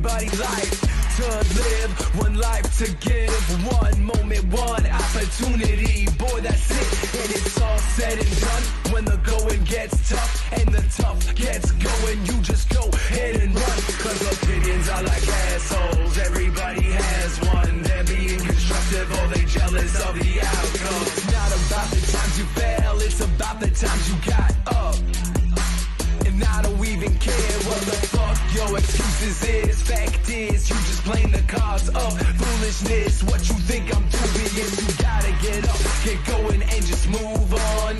everybody life to live, one life to give, one moment, one opportunity. Boy, that's it, and it's all said and done. When the going gets tough and the tough gets going, you just go ahead and run. Cause opinions are like assholes, everybody has one. They're being constructive or they jealous of the outcome. It's not about the times you fail, it's about the times you got up. And I don't even care what the fuck your excuses is. Fact is, you just playing the cards of foolishness. What you think I'm dubious, you gotta get up, get going and just move on.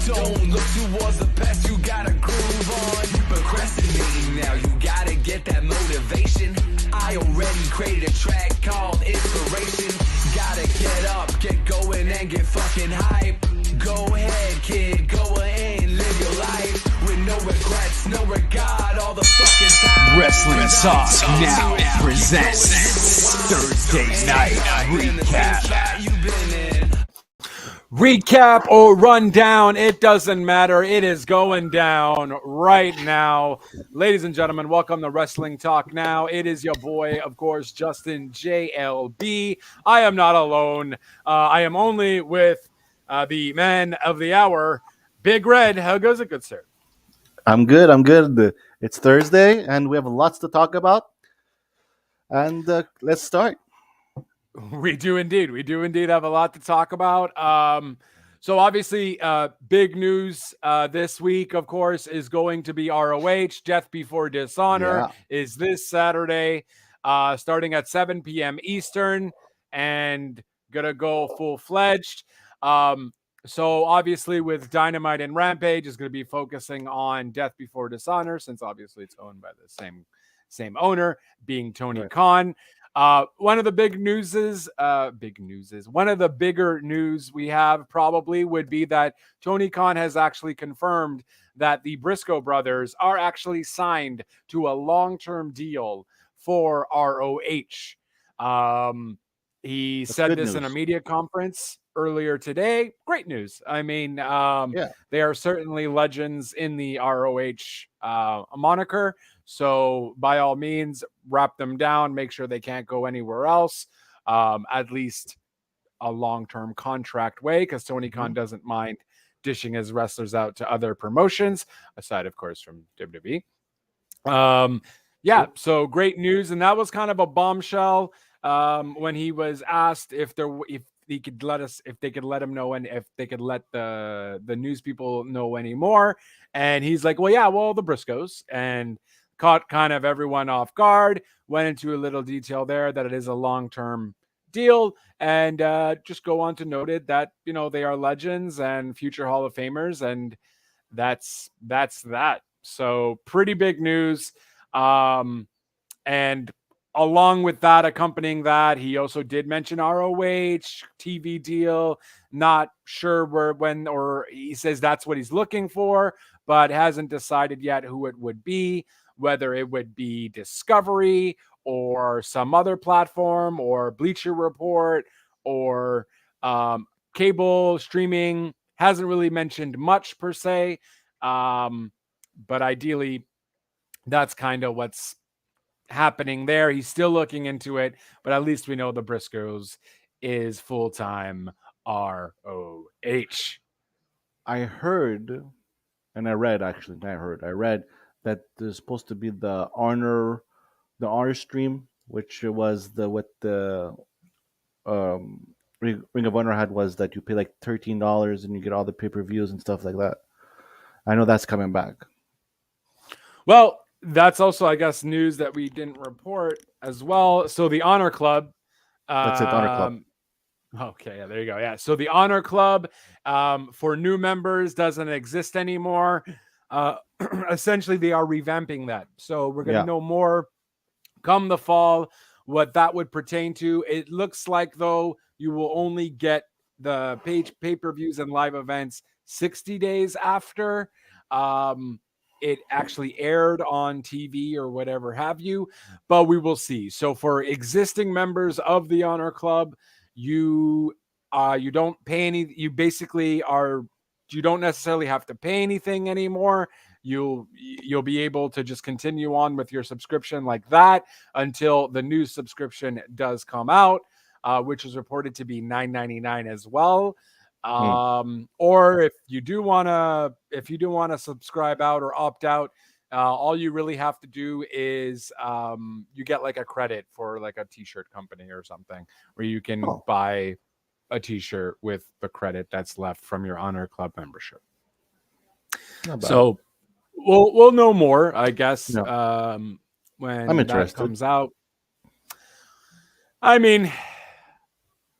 Don't look towards the past, you gotta groove on. You procrastinating now, you gotta get that motivation. I already created a track called Inspiration. Gotta get up, get going and get fucking hype. Go ahead, kid, go ahead and live your life with no regrets, no regard, all the fucking time. Wrestling Talk now presents Thursday Night Recap. Recap or rundown, it doesn't matter. It is going down right now. Ladies and gentlemen, welcome to Wrestling Talk Now. It is your boy, of course, Justin JLB. I am not alone. I am only with the man of the hour, Big Red. How goes it, good sir? I'm good. It's Thursday, and we have lots to talk about. And let's start. We do indeed have a lot to talk about. So obviously, big news this week, of course, is going to be ROH. Death Before Dishonor is this Saturday, starting at 7 p.m. Eastern, and gonna go full-fledged. So obviously, with Dynamite and Rampage, is going to be focusing on Death Before Dishonor, since obviously it's owned by the same owner, being Tony Khan. One of the one of the bigger news we have probably would be that Tony Khan has actually confirmed that the Briscoe brothers are actually signed to a long-term deal for ROH. He said this in a media conference earlier today. Great news. I mean, they are certainly legends in the ROH moniker. So by all means, wrap them down, make sure they can't go anywhere else, at least a long-term contract way, because Tony Khan doesn't mind dishing his wrestlers out to other promotions, aside, of course, from WWE. So great news. And that was kind of a bombshell when he was asked if they could let him know, and if they could let the news people know anymore. And he's like, the Briscoes, and caught kind of everyone off guard, went into a little detail there that it is a long-term deal, and just go on to note it that, they are legends and future Hall of Famers, and that's that. So pretty big news. And along with that, accompanying that, he also did mention ROH TV deal. Not sure when, or he says that's what he's looking for, but hasn't decided yet who it would be, whether it would be Discovery or some other platform or Bleacher Report or cable streaming. Hasn't really mentioned much per se, but ideally, that's kind of what's happening there. He's still looking into it, but at least we know the Briscoes is full-time ROH. I heard, and I read that there's supposed to be the honor stream, which was what the Ring of Honor had, was that you pay like $13 and you get all the pay-per-views and stuff like that. I know that's coming back. Well, that's also, I guess, news that we didn't report as well. So the Honor Club. That's it, Honor Club. Okay, there you go. Yeah, so the Honor Club for new members doesn't exist anymore. Essentially, they are revamping that. So we're going to know more come the fall what that would pertain to. It looks like, though, you will only get the pay-per-views and live events 60 days after it actually aired on TV or whatever have you, but we will see. So for existing members of the Honor Club, you don't pay any. You basically you don't necessarily have to pay anything anymore. you'll be able to just continue on with your subscription like that until the new subscription does come out, which is reported to be $9.99 as well. Mm. Or if you do want to subscribe out or opt out, all you really have to do is you get like a credit for like a t-shirt company or something where you can Oh, buy a t-shirt with the credit that's left from your Honor Club membership. not bad. So we'll know more, I guess, Yeah, I'm when that interested. comes out. I mean,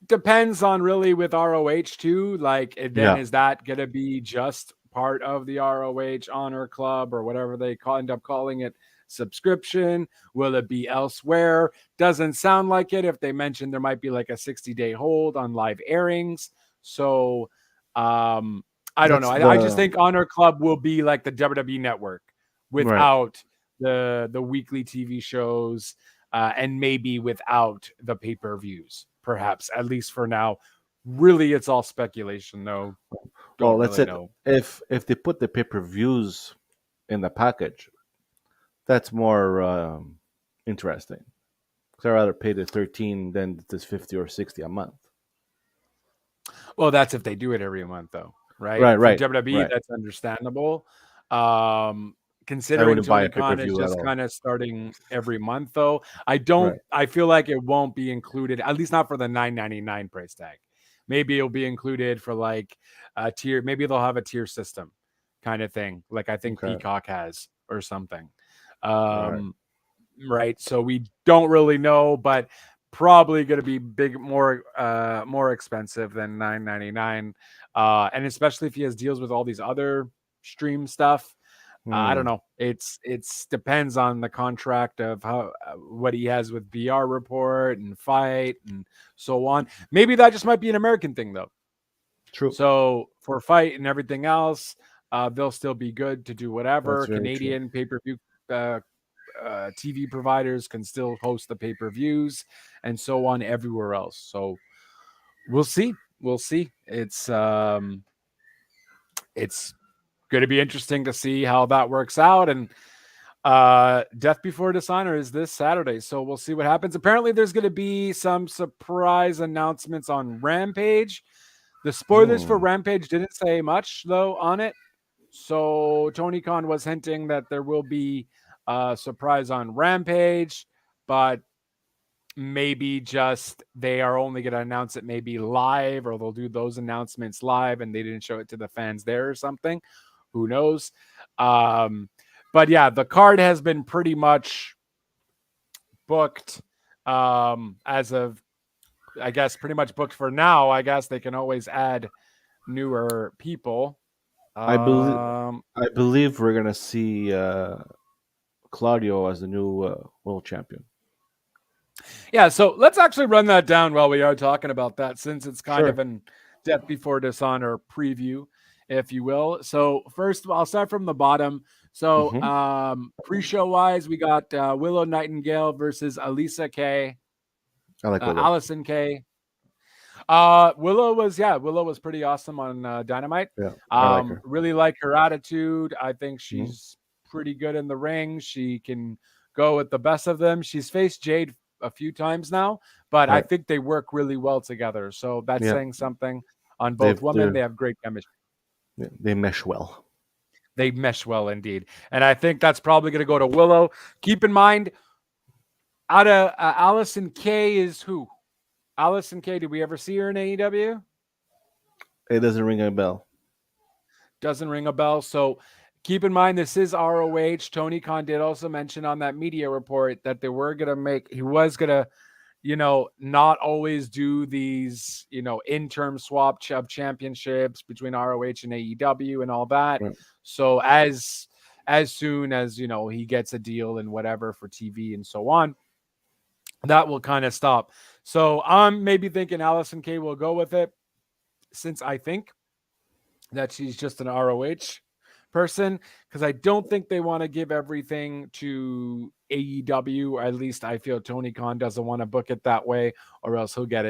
depends on really with ROH too. Like, then Yeah. is that gonna be just part of the ROH Honor Club or whatever they end up calling it? Subscription? Will it be elsewhere? Doesn't sound like it. If they mentioned there might be like a 60-day hold on live airings, so I don't know. That's I just the think Honor Club will be like the WWE Network right. without the weekly TV shows, and maybe without the pay-per-views, perhaps, at least for now. Really, it's all speculation, though. Well, Don't that's really it. know. If they put the pay-per-views in the package, that's more interesting. 'Cause I'd rather pay the 13 than this 50 or 60 a month. Well, that's if they do it every month, though, right? Right, For right, WWE, right. that's understandable. Um, I Considering wouldn't buy Tony a Khan is pay-per-view at just all. kind of starting every month, though, Right. I feel like it won't be included, at least not for the $9.99 price tag. Maybe it'll be included for like a tier. Maybe they'll have a tier system kind of thing, like I think Okay. Peacock has or something. Right. Um, right. So we don't really know, but probably going to be more expensive than $9.99, and especially if he has deals with all these other stream stuff. I don't Hmm. know. It's depends on the contract of how what he has with BR Report and Fight and so on. Maybe that just might be an American thing though. True. So for Fight and everything else, they'll still be good to do That's whatever. very true. Canadian pay-per-view uh, TV providers can still host the pay-per-views and so on everywhere else. So we'll see. We'll see. It's going to be interesting to see how that works out. And Death Before Dishonor is this Saturday, so we'll see what happens. Apparently, there's going to be some surprise announcements on Rampage. The spoilers for Hmm. Rampage didn't say much though on it. So Tony Khan was hinting that there will be a surprise on Rampage, but maybe just they are only going to announce it maybe live, or they'll do those announcements live and they didn't show it to the fans there or something. Who knows? Um, but yeah, the card has been pretty much booked as of, I guess, pretty much booked for now. I guess they can always add newer people. I believe Um, I believe we're gonna see Claudio as the new world champion. Yeah, so let's actually run that down while we are talking about that, since it's kind of Sure. an Death Before Dishonor preview, if you will. So first, I'll start from the bottom. So Hmm. pre-show wise, we got Willow Nightingale versus Alisa Kay, I like Willow. Allison Kay. Willow was pretty awesome on Dynamite. Yeah, I like her. Really like her attitude. I think Hmm. she's pretty good in the ring. She can go with the best of them. She's faced Jade a few times now, but I Right. think they work really well together. So that's Yeah. saying something on both They've women. They have great chemistry. they mesh well. They mesh well indeed. And I think that's probably going to go to Willow. Keep in mind, out of Allison Kay is who? Allison Kay, did we ever see her in AEW? It doesn't ring a bell. Doesn't ring a bell. So keep in mind, this is ROH. Tony Khan did also mention on that media report that he was going to, not always do these, interim swap of championships between ROH and AEW and all that. Right. So as soon as, he gets a deal and whatever for TV and so on, that will kind of stop. So I'm maybe thinking Allison Kay will go with it, since I think that she's just an ROH person, because I don't think they want to give everything to AEW, or at least I feel Tony Khan doesn't want to book it that way, or else he'll get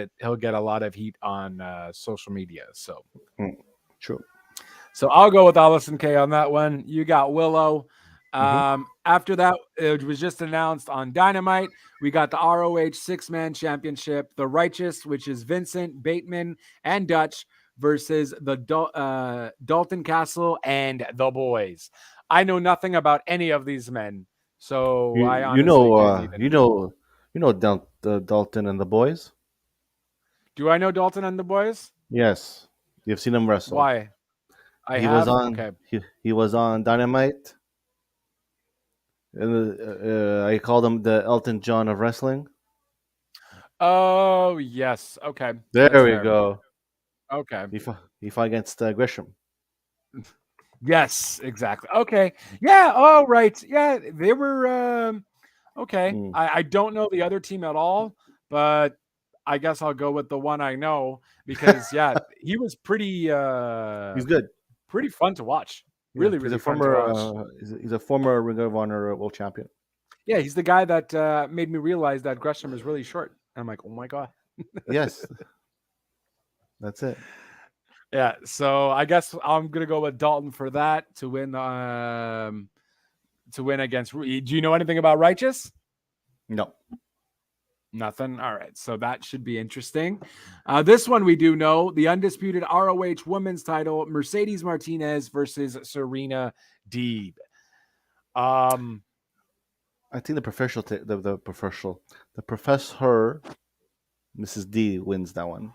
a lot of heat on social media. So Mm, true. So I'll go with Allison K on that one. You got Willow. Hmm. After that, it was just announced on Dynamite. We got the ROH six-man championship, the Righteous, which is Vincent, Bateman, and Dutch versus the Dalton Castle and the Boys. I know nothing about any of these men, so I honestly didn't even. Dalton and the boys. Do I know Dalton and the Boys? Yes, you've seen him wrestle. Why? I He was have. on. Okay. He was on Dynamite. And I called him the Elton John of wrestling. Oh yes. Okay. There That's we fair. go. Okay. He fought against Gresham. Yes, exactly. Okay. Yeah. Oh, right. Yeah, they were okay. Mm. I don't know the other team at all, but I guess I'll go with the one I know because yeah, he was He's good. pretty fun to watch. Yeah, Really, really fun to watch. he's a former Ring of Honor world champion. Yeah, he's the guy that made me realize that Gresham is really short. I'm like, oh my god. Yes, that's it. Yeah, so I guess I'm gonna go with Dalton for that to win against. Do you know anything about Righteous? No. Nothing. All right. So that should be interesting. This one we do know the undisputed ROH women's title, Mercedes Martinez versus Serena Deeb. I think the professor, Mrs. D wins that one.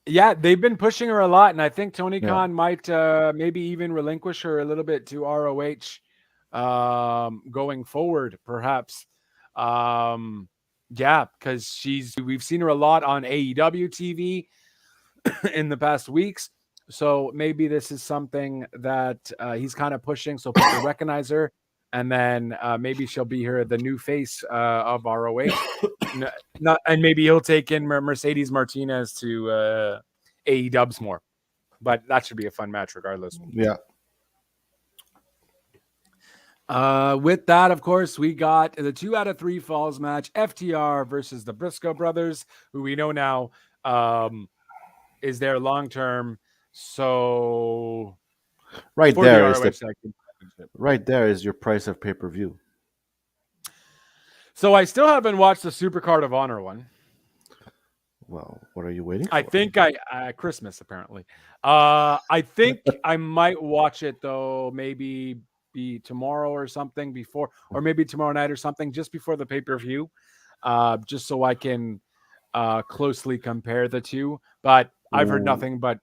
Yeah, they've been pushing her a lot, and I think Tony Yeah. Khan might maybe even relinquish her a little bit to ROH going forward, perhaps. Yeah, because we've seen her a lot on AEW TV in the past weeks. So maybe this is something that he's kind of pushing so people recognize her. And then maybe she'll be here, the new face of ROH. And maybe he'll take in Mercedes Martinez to AEWs more. But that should be a fun match regardless. Yeah. With that, of course, we got the 2 out of 3 falls match, FTR versus the Briscoe brothers, who we know now is there long term. So right there is your price of pay-per-view. So I still haven't watched the Super Card of Honor one. Well, what are you waiting for? I think Christmas apparently. I think I might watch it though, maybe be tomorrow or something before, or maybe tomorrow night or something, just before the pay-per-view, just so I can closely compare the two. But I've heard nothing but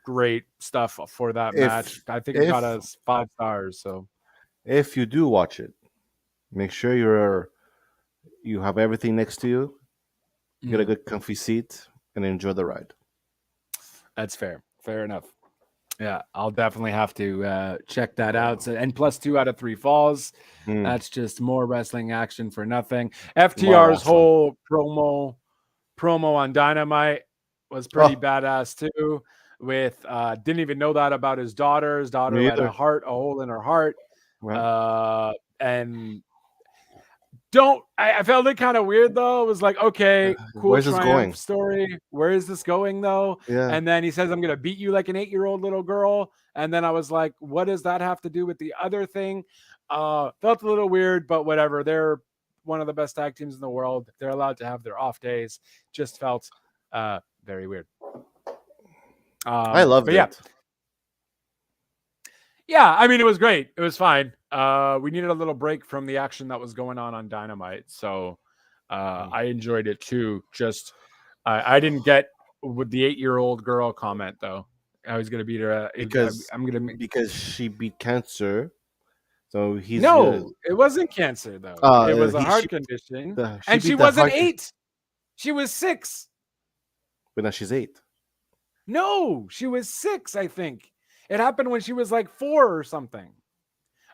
great stuff for that match. I think it got us 5 stars. So if you do watch it, make sure you have everything next to you, get a good comfy seat, and enjoy the ride. That's fair. Fair enough. Yeah, I'll definitely have to check that out. So, and plus 2 out of 3 falls. That's just more wrestling action for nothing. FTR's whole promo on Dynamite was pretty badass too. With didn't even know that about his daughter. His daughter had a hole in her heart. Right. And I felt it kind of weird though. It was like, okay, cool. Where's this going? Story. Where is this going though? Yeah. And then he says, I'm gonna beat you like an 8-year-old little girl. And then I was like, what does that have to do with the other thing? Felt a little weird, but whatever. They're one of the best tag teams in the world. They're allowed to have their off days. Just felt very weird. I loved it. Yeah, I mean, it was great. It was fine. We needed a little break from the action that was going on Dynamite. So I enjoyed it too. Just I didn't get with the 8-year-old girl comment though. I was gonna beat her because she beat cancer. So it wasn't cancer though. It was a heart condition, and she wasn't 8. She was 6. But now she's 8. No, she was 6. I think it happened when she was like 4 or something.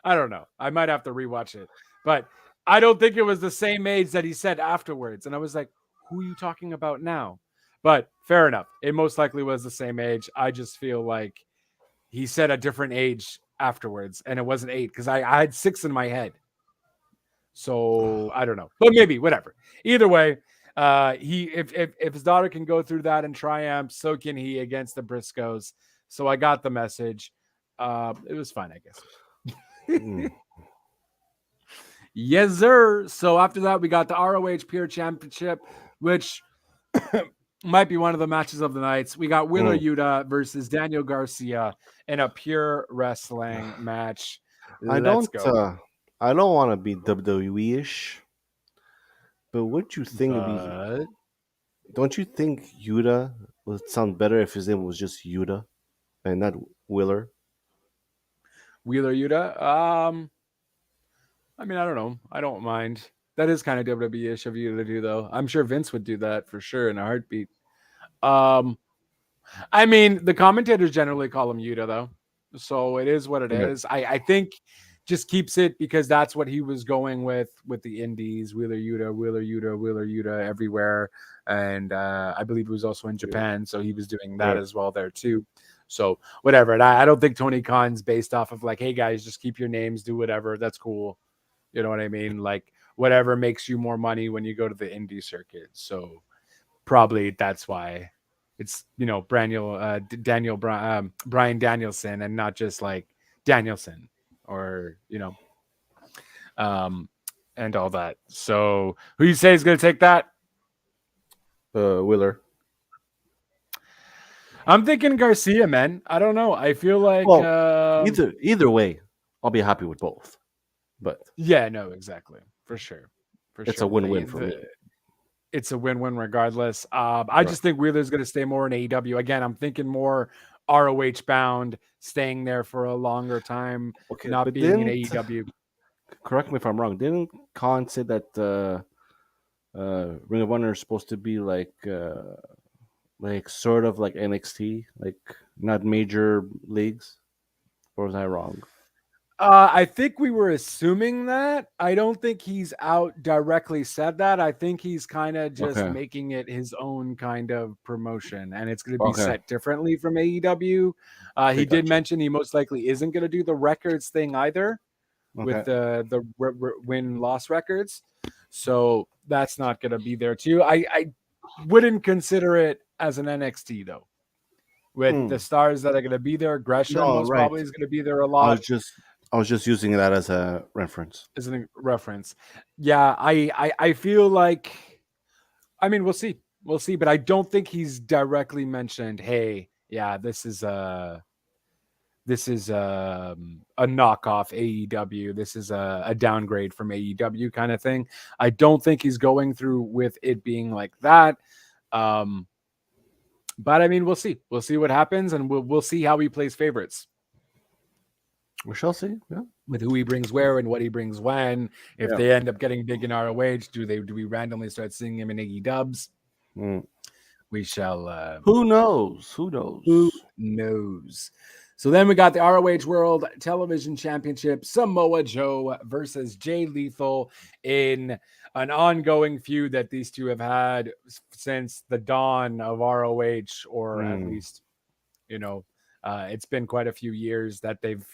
I don't know. I might have to rewatch it, but I don't think it was the same age that he said afterwards. And I was like, who are you talking about now? But fair enough. It most likely was the same age. I just feel like he said a different age afterwards, and it wasn't 8 because I had 6 in my head. So I don't know, but maybe whatever. Either way, if his daughter can go through that and triumph, so can he against the Briscoes. So I got the message. It was fine, I guess. Yes, sir. So after that, we got the ROH Pure Championship, which might be one of the matches of the nights. We got Wheeler Yuta versus Daniel Garcia in a pure wrestling match. Let's go. I don't want to be WWE-ish, but would you think it'd be? But Don't you think Yuta would sound better if his name was just Yuta and not Wheeler? Wheeler Yuta. I mean, I don't know. I don't mind. That is kind of WWE-ish of you to do, though. I'm sure Vince would do that for sure in a heartbeat. I mean, the commentators generally call him Yuta, though. So it is what it is. I think just keeps it because that's what he was going with the indies. Wheeler Yuta, Wheeler Yuta, Wheeler Yuta everywhere. And I believe he was also in Japan. So he was doing that as well there, too. So whatever. And I don't think Tony Khan's based off of like, hey, guys, just keep your names, do whatever. That's cool. You know what I mean? Like whatever makes you more money when you go to the indie circuit. So probably that's why it's, you know, Brian Danielson and not just like Danielson or, you know, and all that. So who you say is going to take that? Wheeler. I'm thinking Garcia, man. I don't know. I feel like either way, I'll be happy with both. But yeah, no, exactly. For sure. It's a win-win for me. It's a win-win regardless. I just think Wheeler's going to stay more in AEW. Again, I'm thinking more ROH bound, staying there for a longer time, not being in AEW. Correct me if I'm wrong. Didn't Khan say that Ring of Honor is supposed to be like sort of like NXT, like not major leagues? Or was I wrong? I think we were assuming that. I don't think he's out directly said that. I think he's kind of just making it his own kind of promotion, and it's going to be set differently from AEW. He did mention he most likely isn't going to do the records thing either with the win-loss records. So that's not going to be there too. I wouldn't consider it as an NXT though. With the stars that are going to be there, Gresham probably is going to be there a lot. I was just using that as a reference. As a reference. Yeah, I feel like, I mean, we'll see. We'll see, but I don't think he's directly mentioned, hey, yeah, this is a knockoff AEW. This is a downgrade from AEW kind of thing. I don't think he's going through with it being like that. But I mean, we'll see. We'll see what happens, and we'll see how he plays favorites. We shall see. Yeah. With who he brings where and what he brings when. If they end up getting big in ROH, do we randomly start seeing him in Iggy Dubs? We shall. Who knows? Who knows? So then we got the ROH World Television Championship, Samoa Joe versus Jay Lethal in an ongoing feud that these two have had since the dawn of ROH, or at least, you know, it's been quite a few years that they've.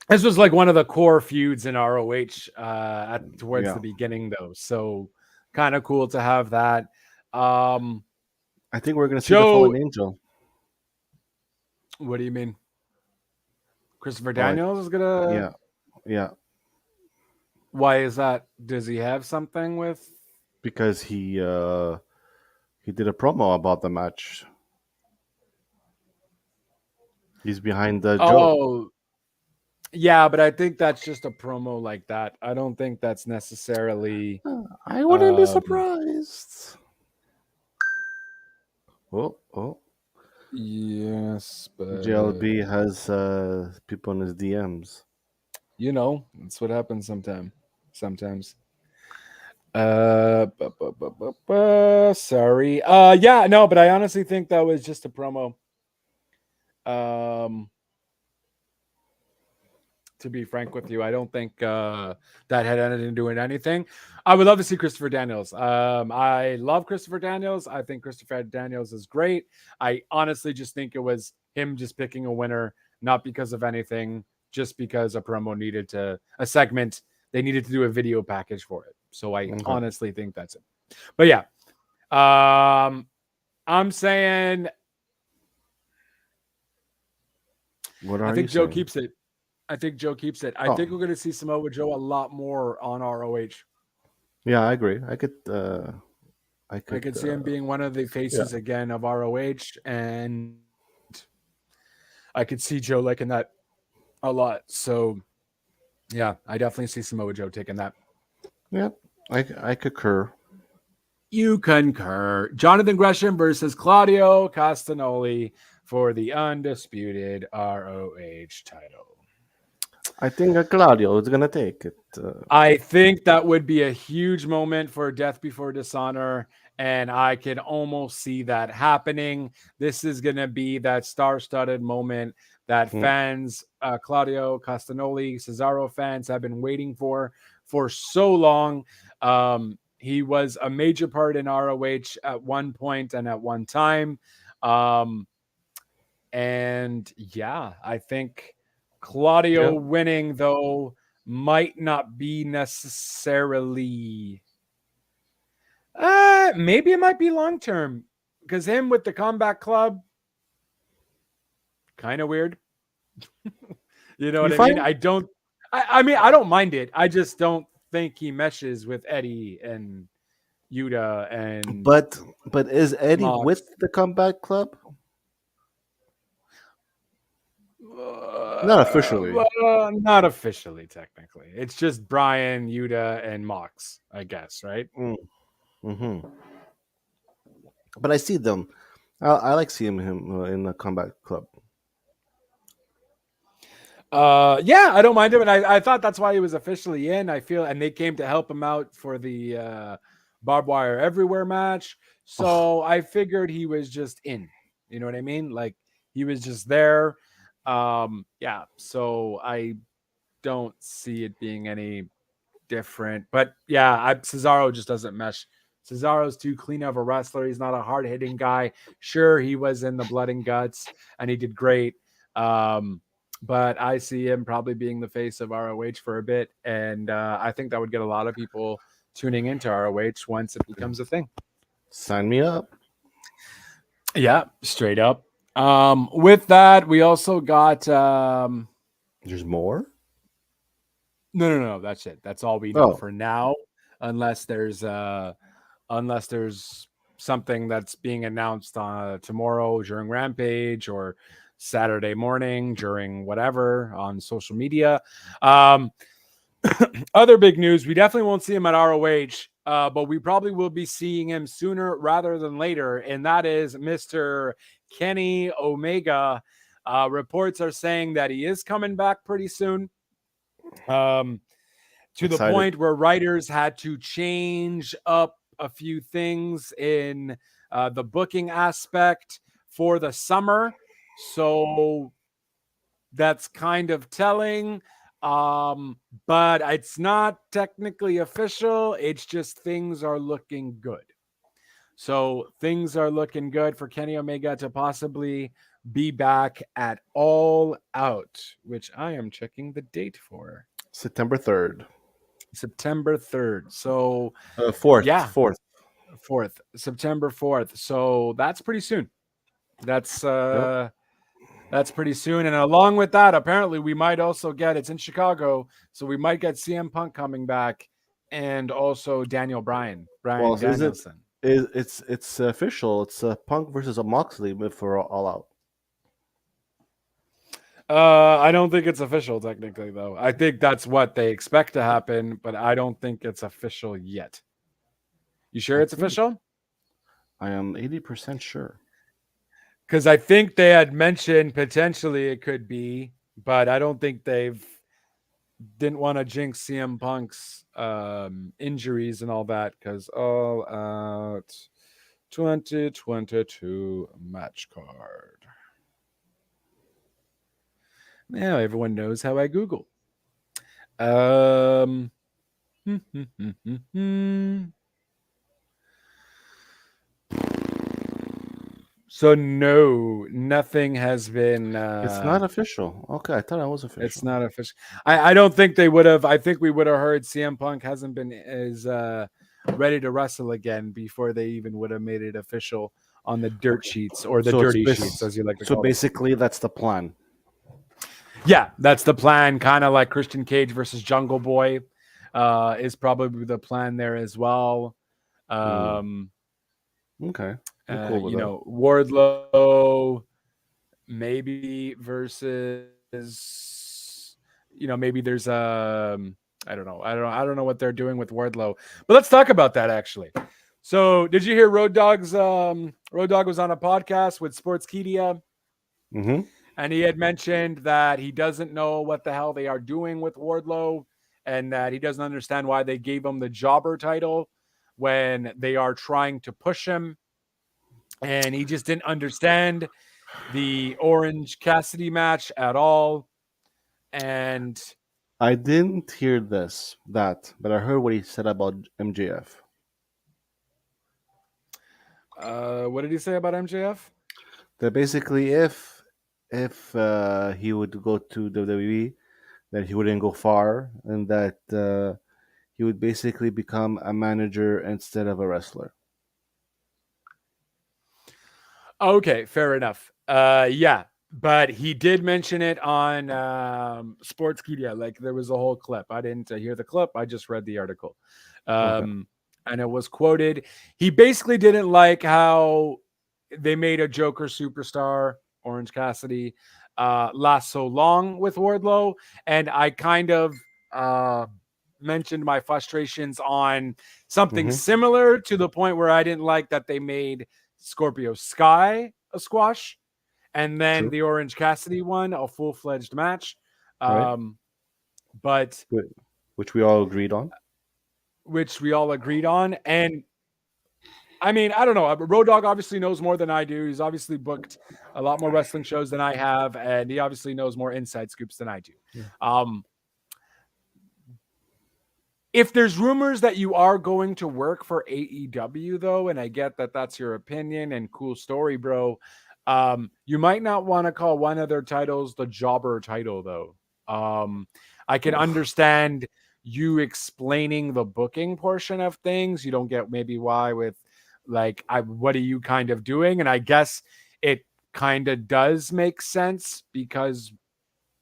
This was like one of the core feuds in ROH towards the beginning, though. So kind of cool to have that. I think we're going to see the Fallen Angel. What do you mean? Christopher Daniels is going to... Yeah. Why is that? Does he have something with... Because he did a promo about the match. He's behind the Joe. Yeah, but I think that's just a promo like that. I don't think that's necessarily... I wouldn't be surprised. Oh. Yes, but... JLB has people in his DMs. You know, that's what happens sometimes. Sorry. Yeah, no, but I honestly think that was just a promo. To be frank with you, I don't think that had anything to do with anything. I would love to see Christopher Daniels. I love Christopher Daniels. I think Christopher Daniels is great. I honestly just think it was him just picking a winner, not because of anything, just because a promo needed a segment. They needed to do a video package for it. So I honestly think that's it. But yeah, I'm saying What I are you think Joe saying? keeps it. I think Joe keeps it. I Oh, think we're going to see Samoa Joe a lot more on ROH. yeah, I agree. I I could, could see him being one of the yeah, faces again of ROH, and I could see Joe liking that a lot. So, yeah, I definitely see Samoa Joe taking that. yeah. I concur. You concur. Jonathan Gresham versus Claudio Castagnoli for the undisputed ROH title. I think Claudio is gonna take it. I think that would be a huge moment for Death Before Dishonor, and I can almost see that happening. This is going to be that star-studded moment that Mm, fans, Claudio Castagnoli, Cesaro fans have been waiting for so long. He was a major part in ROH at one point and at one time. And yeah, I think Claudio yeah, winning, though, might not be necessarily. Maybe it might be long term because him with the Combat Club, kind of weird. You know you what I mean? find, I don't. I mean, I don't mind it. I just don't think he meshes with Eddie and Yuta and but is Eddie with Mox. the Comeback Club? Not officially. Not officially, technically. It's just Brian, Yuta, and Mox, I guess, right? Mm-hmm. But I see them. I like seeing him in the Comeback Club. Yeah, I don't mind him, and I thought that's why he was officially in. I feel, and they came to help him out for the barbed wire everywhere match. Oh, So I figured he was just in. You know what I mean? Like he was just there. Yeah. So I don't see it being any different. But yeah, Cesaro just doesn't mesh. Cesaro's too clean of a wrestler. He's not a hard hitting guy. Sure, he was in the blood and guts, and he did great. But I see him probably being the face of ROH for a bit, and I think that would get a lot of people tuning into ROH once it becomes a thing. sign me up. Yeah, straight up. With that, we also got There's more. no. That's it. That's all we know Oh, for now, unless there's something that's being announced tomorrow during Rampage or Saturday morning during whatever on social media. Other big news, we definitely won't see him at ROH, but we probably will be seeing him sooner rather than later, and that is Mr. Kenny Omega. Reports are saying that he is coming back pretty soon. To the excited. point where writers had to change up a few things in the booking aspect for the summer. So that's kind of telling. But it's not technically official. It's just things are looking good. So things are looking good for Kenny Omega to possibly be back at All Out, which I am checking the date for. September 3rd. September 3rd. So, 4th. yeah, 4th. 4th, September 4th. So that's pretty soon. That's Yep. that's pretty soon. And along with that, apparently we might also get it's in Chicago, so we might get CM Punk coming back and also Brian Well, is it? Danielson. It's official. It's Punk versus a Moxley for All Out. I don't think it's official technically though. I think that's what they expect to happen, but I don't think it's official yet. You sure it's official? I am 80% sure. Because I think they had mentioned potentially it could be, but I don't think didn't want to jinx CM Punk's injuries and all that because All Out 2022 match card. Now everyone knows how I Google. So no, nothing has been. It's not official. Okay, I thought it was official. It's not official. I don't think they would have. I think we would have heard CM Punk hasn't been as ready to wrestle again before they even would have made it official on the dirt sheets or the So dirty sheets, as you like to so call them. basically, that's the plan. Yeah, that's the plan. Kind of like Christian Cage versus Jungle Boy is probably the plan there as well. Mm, Um, okay, I'm cool with you that. know, Wardlow maybe versus, maybe there's I don't know what they're doing with Wardlow, but let's talk about that actually. So, did you hear Road Dogg's Road Dogg was on a podcast with Sportskeeda, Mm-hmm. and he had mentioned that he doesn't know what the hell they are doing with Wardlow, and that he doesn't understand why they gave him the jobber title when they are trying to push him, and he just didn't understand the Orange Cassidy match at all. And I didn't hear but I heard what he said about MJF. what did he say about MJF? That basically, if he would go to WWE, that he wouldn't go far, and that he would basically become a manager instead of a wrestler. Okay, fair enough. Yeah, but he did mention it on Sportskeeda. Like there was a whole clip. I didn't hear the clip. I just read the article, Okay. um, and it was quoted. He basically didn't like how they made a Joker superstar, Orange Cassidy, last so long with Wardlow, and I kind of mentioned my frustrations on something Mm-hmm. similar to the point where I didn't like that they made Scorpio Sky a squash, and then True. the Orange Cassidy one a full fledged match. Right. Um, but Wh- Which we all agreed on. which we all agreed on. And I mean, I don't know. Road Dogg obviously knows more than I do. He's obviously booked a lot more wrestling shows than I have, and he obviously knows more inside scoops than I do. Yeah. Um, if there's rumors that you are going to work for AEW, though, and I get that that's your opinion and cool story, bro, you might not want to call one of their titles the jobber title, though. I can understand you explaining the booking portion of things. You don't get maybe why with like, what are you kind of doing? And I guess it kind of does make sense because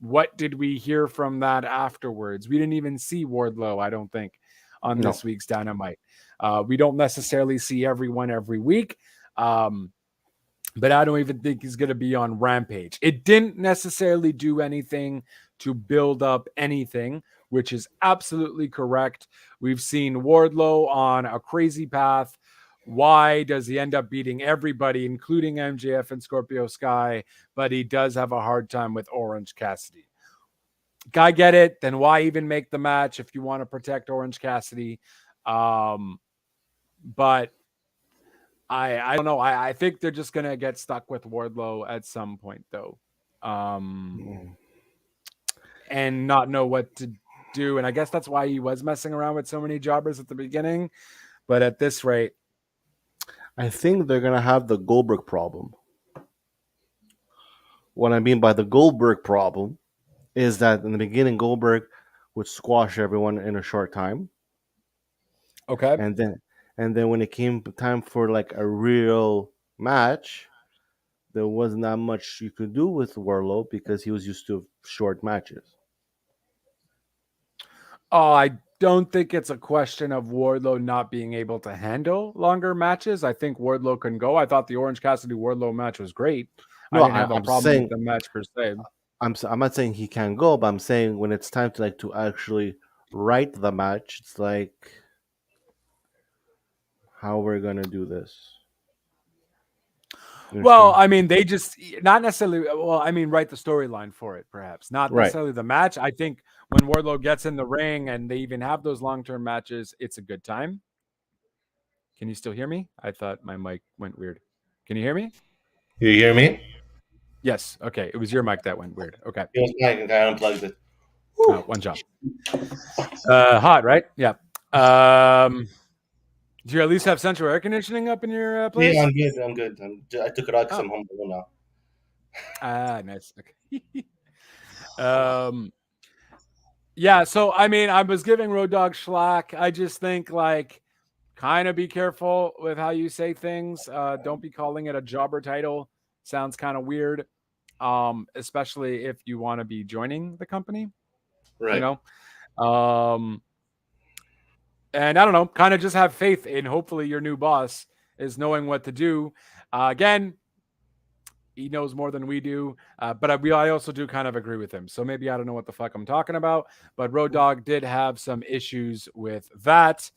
what did we hear from that afterwards? We didn't even see Wardlow, I don't think, on No. this week's Dynamite. We don't necessarily see everyone every week, but I don't even think he's going to be on Rampage. It didn't necessarily do anything to build up anything, which is absolutely correct. We've seen Wardlow on a crazy path. Why does he end up beating everybody, including MJF and Scorpio Sky? But he does have a hard time with Orange Cassidy. I get it. Then why even make the match if you want to protect Orange Cassidy? But I don't know. I think they're just gonna get stuck with Wardlow at some point though, Mm. and not know what to do. And I guess that's why he was messing around with so many jobbers at the beginning. But at this rate, I think they're gonna have the Goldberg problem. What I mean by the Goldberg problem is that in the beginning Goldberg would squash everyone in a short time, okay. and then when it came time for like a real match, there wasn't that much you could do with Warlow because he was used to short matches. Oh, I don't think it's a question of Wardlow not being able to handle longer matches. I think Wardlow can go. I thought the Orange Cassidy Wardlow match was great. I No, didn't have a I'm problem with saying the match per se. I'm not saying he can't go, but I'm saying when it's time to actually write the match, it's like how we're gonna do this. You Well, understand? I mean, they just not necessarily. Well, I mean, write the storyline for it, perhaps not Right. necessarily the match. I think when Wardlow gets in the ring and they even have those long-term matches, it's a good time. Can you still hear me? I thought my mic went weird. Can you hear me? You hear me? Yes. Okay, it was your mic that went weird. Okay, It was mine. I unplugged it. Whew. one job. Hot, right? Yeah. Um, do you at least have central air conditioning up in your Yeah, place? I'm good. I'm good. I took it out because Oh, I'm home alone now. nice. Okay. um, yeah. So I mean, I was giving Road Dogg schlack. I just think like kind of be careful with how you say things. Don't be calling it a jobber title. Sounds kind of weird. especially if you want to be joining the company, you Right. know. Um, and I don't know, kind of just have faith in hopefully your new boss is knowing what to do. Again, he knows more than we do, but I also do kind of agree with him. So maybe I don't know what the fuck I'm talking about, but Road Dogg did have some issues with that.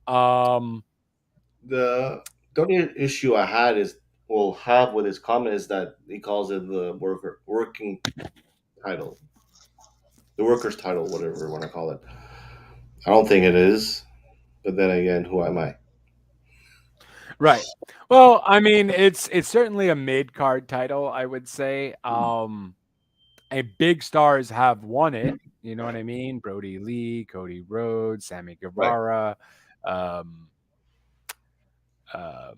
Um, The only issue I had is will have with his comment is that he calls it the working title, the worker's title, whatever you want to call it. I don't think it is, but then again, who am I? right. Well, I mean, it's certainly a mid card title, I would say. A big stars have won it. You know what I mean? Brody Lee, Cody Rhodes, Sammy Right. Guevara. Um, um,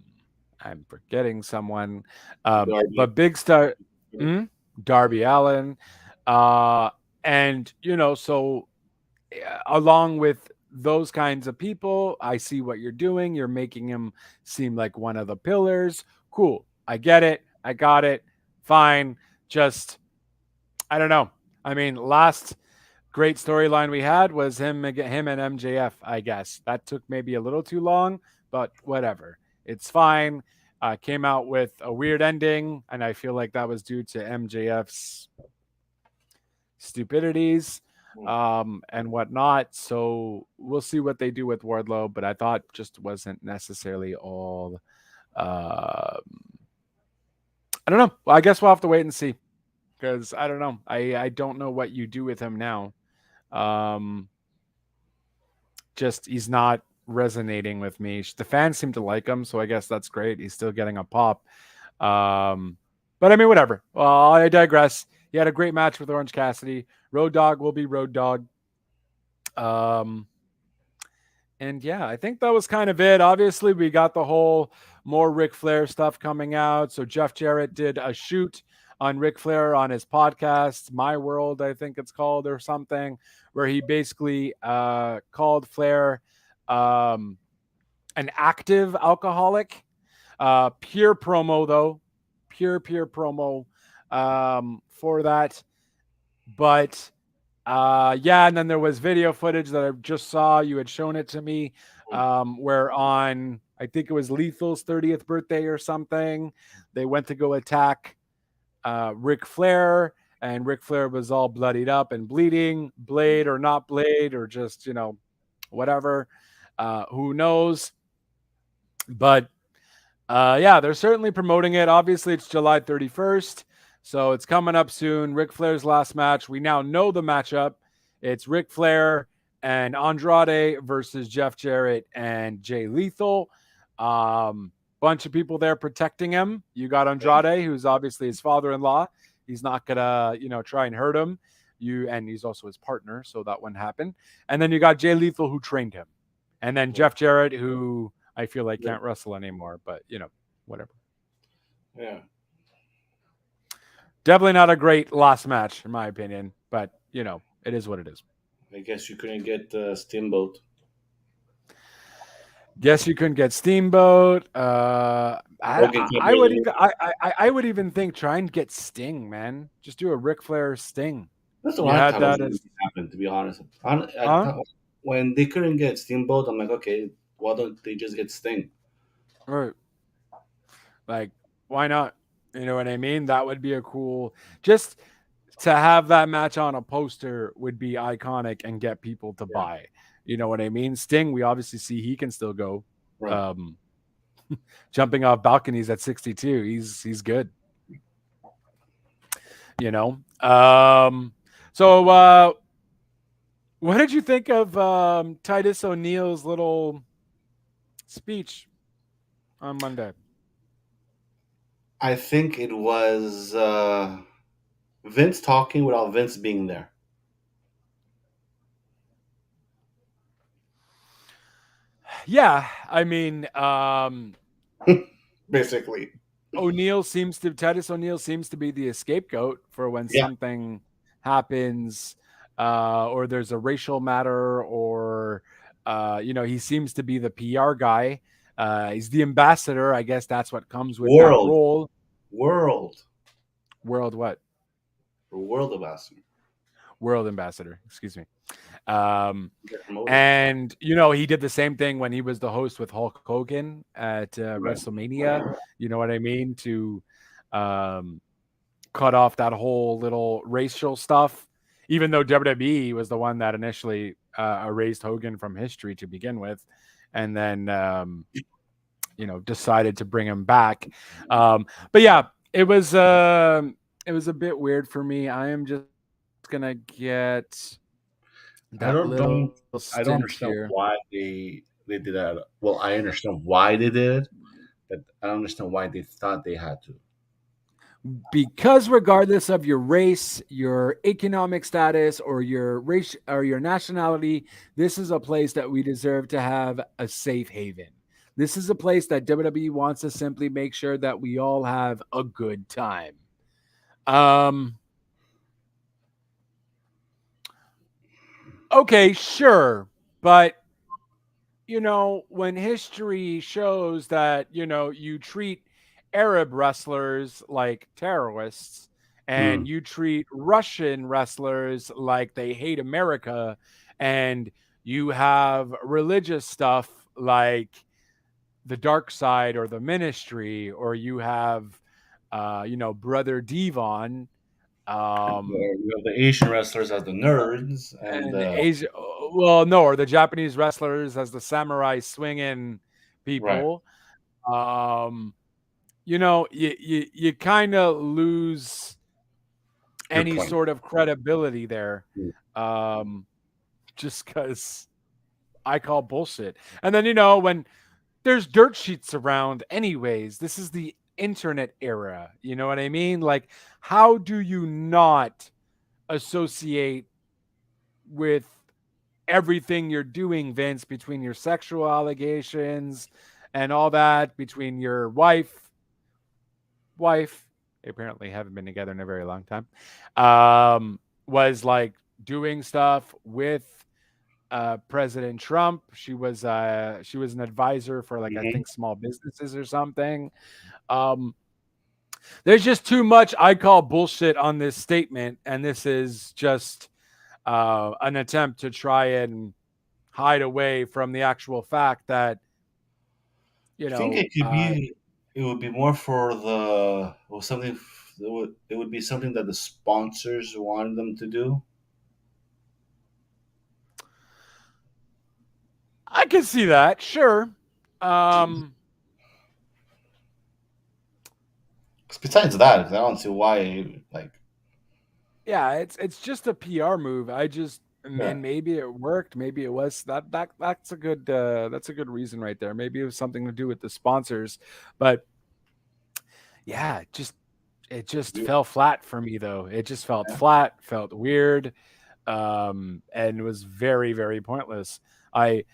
I'm forgetting someone. Darby. But big star, hmm? Darby Allen, uh, and so along with those kinds of people, I see what you're doing. You're making him seem like one of the pillars. Cool. I get it. I got it. Fine. Just I don't know. I mean, last great storyline we had was him and MJF, I guess. That took maybe a little too long, but whatever. It's fine. Came out with a weird ending, and I feel like that was due to MJF's stupidities and whatnot. So we'll see what they do with Wardlow, but I thought just wasn't necessarily all. Uh, I don't know. Well, I guess we'll have to wait and see because I don't know. I don't know what you do with him now. Um, just he's not resonating with me. The fans seem to like him, so I guess that's great. He's still getting a pop. Um, but I mean, whatever. Well, I digress. He had a great match with Orange Cassidy. Road Dogg will be Road Dogg. Um, and yeah, I think that was kind of it. Obviously, we got the whole more Ric Flair stuff coming out. So Jeff Jarrett did a shoot on Ric Flair on his podcast, My World, I think it's called, or something, where he basically called Flair um, an active alcoholic. Pure promo, though. Pure promo for that. But yeah, and then there was video footage that I just saw. You had shown it to me, where on I think it was Lethal's 30th birthday or something, they went to go attack Ric Flair, and Ric Flair was all bloodied up and bleeding, blade or not blade, or just whatever. Who knows? But yeah, they're certainly promoting it. Obviously, it's July 31st. So it's coming up soon. Ric Flair's last match. We now know the matchup. It's Ric Flair and Andrade versus Jeff Jarrett and Jay Lethal. Bunch of people there protecting him. You got Andrade, who's obviously his father-in-law. He's not gonna, try and hurt him. And he's also his partner, so that wouldn't happen. And then you got Jay Lethal, who trained him, and then Jeff Jarrett, who I feel like can't wrestle anymore. But whatever. Yeah. Definitely not a great last match, in my opinion, but it is what it is. I guess you couldn't get Steamboat. Guess you couldn't get Steamboat. Hogan can't I would really. even I would even think try and get Sting, man. Just do a Ric Flair Sting. That's the You one had time that it as happened, to be honest. huh? When they couldn't get Steamboat, I'm like, okay, why don't they just get Sting? Right. Like, why not? You know what I mean? That would be a cool. Just to have that match on a poster would be iconic and get people to Yeah. buy. You know what I mean? Sting, we obviously see he can still go. Right. Jumping off balconies at 62. He's good. So what did you think of Titus O'Neil's little speech on Monday? I think it was Vince talking without Vince being there. Yeah, I mean, Basically. Titus O'Neil seems to be the scapegoat for when Yeah. something happens, or there's a racial matter, or he seems to be the PR guy. He's the ambassador. I guess that's what comes with that role. World. World what? or world ambassador. World ambassador, excuse me. Um, Get promoted. and he did the same thing when he was the host with Hulk Hogan at WrestleMania. You know what I mean? To cut off that whole little racial stuff, even though WWE was the one that initially erased Hogan from history to begin with, and then decided to bring him back. But yeah, it was a bit weird for me. I am just gonna get I that don't little I don't stint understand here. why they did that. Well, I understand why they did it, but I don't understand why they thought they had to. Because regardless of your race, your economic status, or your race or your nationality, this is a place that we deserve to have a safe haven. This is a place that WWE wants to simply make sure that we all have a good time. Okay, sure, but when history shows that, you treat Arab wrestlers like terrorists Hmm. and you treat Russian wrestlers like they hate America, and you have religious stuff like the dark side or the ministry, or you have, Brother Devon, um, You have the Asian wrestlers as the nerds, and and Asia, well, no, or the Japanese wrestlers as the samurai swinging right, people. Um, you kind of lose your any point. sort of credibility there, Mm. um, just because I call bullshit. And then when there's dirt sheets around, anyways, this is the internet era. You know what I mean? Like, how do you not associate with everything you're doing, Vince, between your sexual allegations and all that, between your wife, they apparently haven't been together in a very long time, was like doing stuff with President Trump. She was an advisor for, like, I Mhm. think small businesses or something. Um, there's just too much I call bullshit on this statement, and this is just an attempt to try and hide away from the actual fact that you I think know it could uh, be. It would be more for the or something. It would be something that the sponsors wanted them to do. I can see that, sure. um 'Cause besides that, I don't see why. Like, yeah, it's just a PR move. I just yeah, and maybe it worked, maybe it was that's a good reason right there. Maybe it was something to do with the sponsors, but yeah, it just you- fell flat for me, though. It just felt yeah, flat, felt weird, and was very, very pointless. I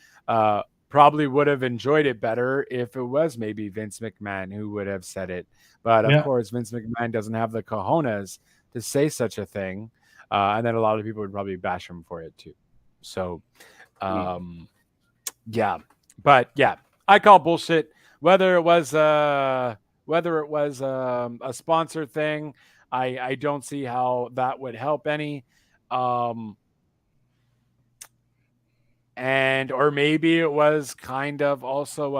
probably would have enjoyed it better if it was maybe Vince McMahon who would have said it. But of yeah. course, Vince McMahon doesn't have the cojones to say such a thing. And then a lot of people would probably bash him for it too. So, Mm. um, yeah. But yeah, I call bullshit. Whether it was a sponsor thing, I don't see how that would help any. Um, and or maybe it was kind of also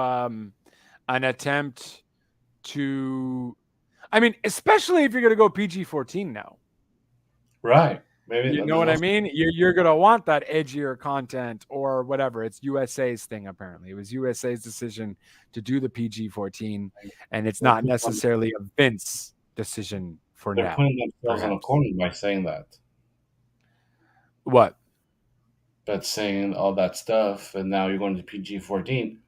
an attempt to, I mean, especially if you're going to go PG-14 now. Right. Maybe You know there's what I also mean? You're going to want that edgier content or whatever. It's USA's thing, apparently. It was USA's decision to do the PG-14, and it's not necessarily a Vince decision for they're now, putting themselves in a perhaps. corner by saying that. What? But saying all that stuff, and now you're going to PG-14.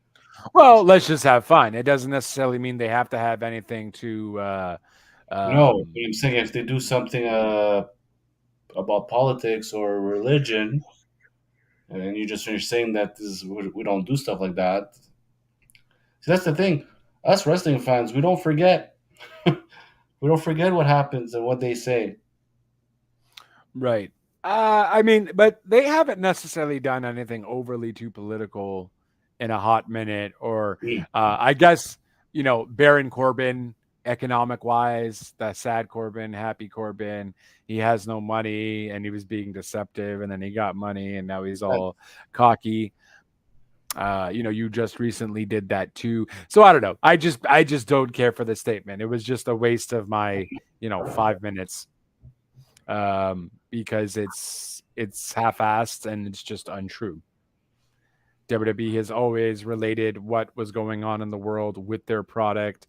Well, let's just have fun. It doesn't necessarily mean they have to have anything to No, but um, I'm saying if they do something about politics or religion, and you're saying that we don't do stuff like that. See, that's the thing. Us wrestling fans, we don't forget. We don't forget what happens and what they say. right. I mean, but they haven't necessarily done anything overly too political in a hot minute, or Mm. I guess Baron Corbin economic wise, that sad Corbin, happy Corbin, he has no money and he was being deceptive, and then he got money and now he's all cocky. You just recently did that too. So I don't know. I just don't care for the statement. It was just a waste of my, 5 minutes. Because it's half-assed and it's just untrue. WWE has always related what was going on in the world with their product,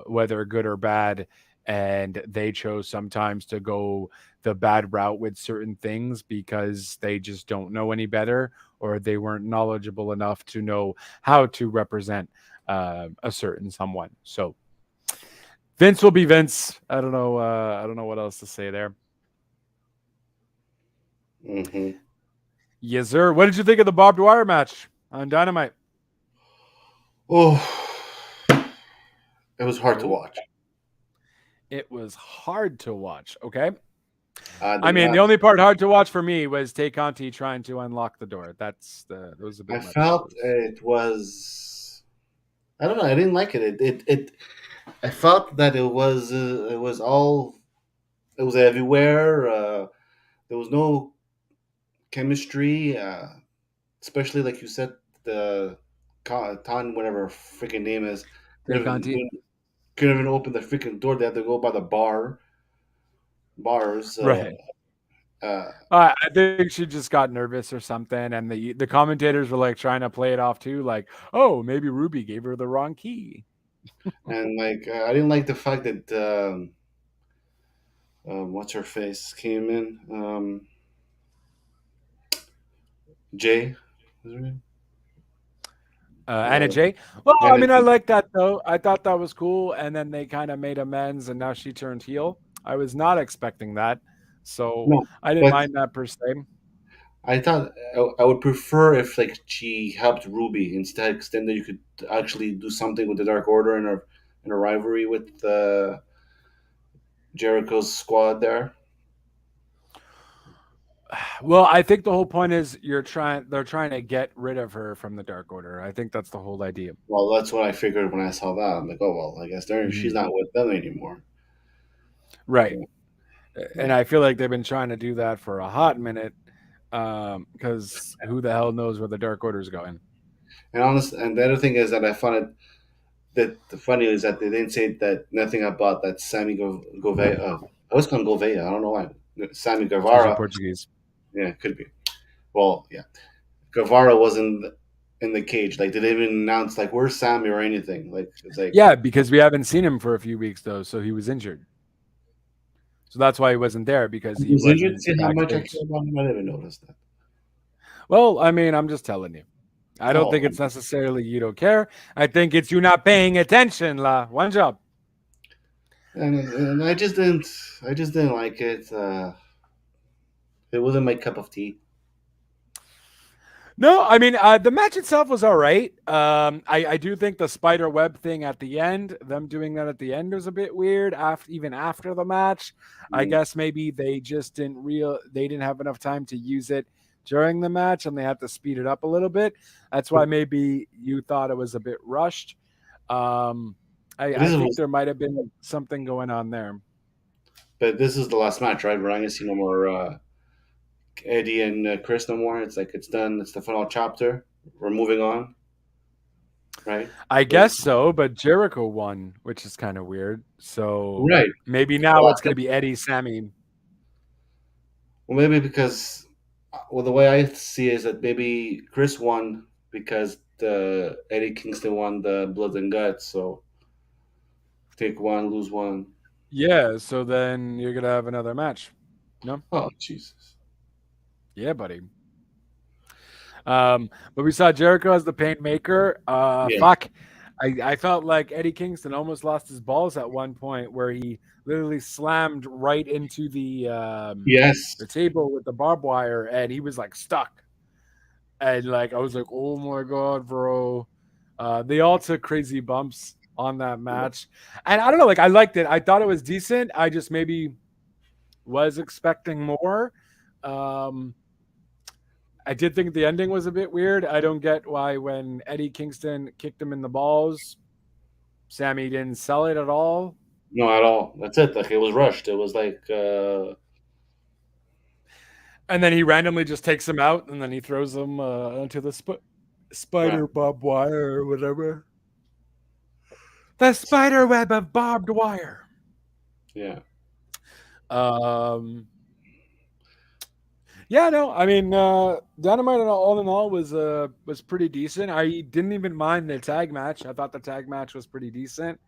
whether good or bad. And they chose sometimes to go the bad route with certain things because they just don't know any better, or they weren't knowledgeable enough to know how to represent a certain someone. So Vince will be Vince. I don't know. I don't know what else to say there. Mm-hmm. Yes, sir. What did you think of the barbed wire match on Dynamite? Oh, it was hard to Oh. watch. It was hard to watch. Okay. I I did mean, not. the only part hard to watch for me was Tay Conti trying to unlock the door. That was a bit I much. felt it was. I don't know. I didn't like it. It I felt that it was. It was all. It was everywhere. There was no chemistry. Especially like you said, the Ton, whatever her freaking name is, Tay couldn't even, Conti. couldn't even open the freaking door. They had to go by the bars. Right. Uh, I think she just got nervous or something, and the commentators were like trying to play it off too, like, oh, maybe Ruby gave her the wrong key. and like I didn't like the fact that what's her face came in. Jay, was her name? Anna Uh, Jay. Well, I Anna mean, I Jay. like that though. I thought that was cool, and then they kind of made amends, and now she turned heel. I was not expecting that, so No, I didn't but mind that per se. I thought I would prefer if like she helped Ruby instead. Extend that you could actually do something with the Dark Order and a rivalry with Jericho's squad there. Well, I think the whole point is they're trying to get rid of her from the Dark Order. I think that's the whole idea. Well, that's what I figured when I saw that. I'm like, oh well, I guess she's Mhm. not with them anymore. Right. Yeah. And I feel like they've been trying to do that for a hot minute, because who the hell knows where the Dark Order's going? And the other thing is that I found it that the funny is that they didn't say that nothing about that Sammy Govea. I was calling Govea. I don't know why. Sammy Because you're Guevara. Portuguese. Yeah, could be. Well, yeah, Guevara wasn't in the cage. Like, they didn't even announce like where's Sammy or anything. Like, it's like Yeah, because we haven't seen him for a few weeks though, so he was injured. So that's why he wasn't there, because he he's injured. wasn't See how much I backstage. care about him. I didn't even notice that. Well, I mean, I'm just telling you. I don't think Oh, it's necessarily you don't care. I think it's you not paying attention, la. One job. and I just didn't like it. It wasn't my cup of tea. No, I mean, the match itself was all right. I do think the spider web thing at the end, them doing that at the end, was a bit weird. Even after the match, I Mm. guess maybe they just they didn't have enough time to use it during the match, and they had to speed it up a little bit. That's why maybe you thought it was a bit rushed. Um, But I think there might have been something going on there. this is the last match, right? We're not gonna see no more Eddie and Chris no more. It's like it's done. It's the final chapter. We're moving on, right? I guess so, but Jericho won, which is kind of weird. So Right. maybe now Well, it's going to be Eddie, Sammy. well, maybe because well, the way I see it is that maybe Chris won because the Eddie Kingston won the Blood and Guts. So take one, lose one. Yeah, so then you're going to have another match. No? Oh Jesus! Yeah, buddy. But we saw Jericho as the pain maker. Yeah. Fuck. I felt like Eddie Kingston almost lost his balls at one point where he literally slammed right into Yes. the table with the barbed wire, and he was like stuck. And like I was like, oh my god, bro. They all took crazy bumps on that match. And I don't know, like I liked it. I thought it was decent. I just maybe was expecting more. Um I did think the ending was a bit weird. I don't get why when Eddie Kingston kicked him in the balls, Sammy didn't sell it at all. No, at all. That's it. Like it was rushed. It was like And then he randomly just takes him out, and then he throws him onto the yeah, spider barbed wire or whatever. The spider web of barbed wire. yeah. Um, yeah, no, I mean, Dynamite all in all was pretty decent. I didn't even mind the tag match. I thought the tag match was pretty decent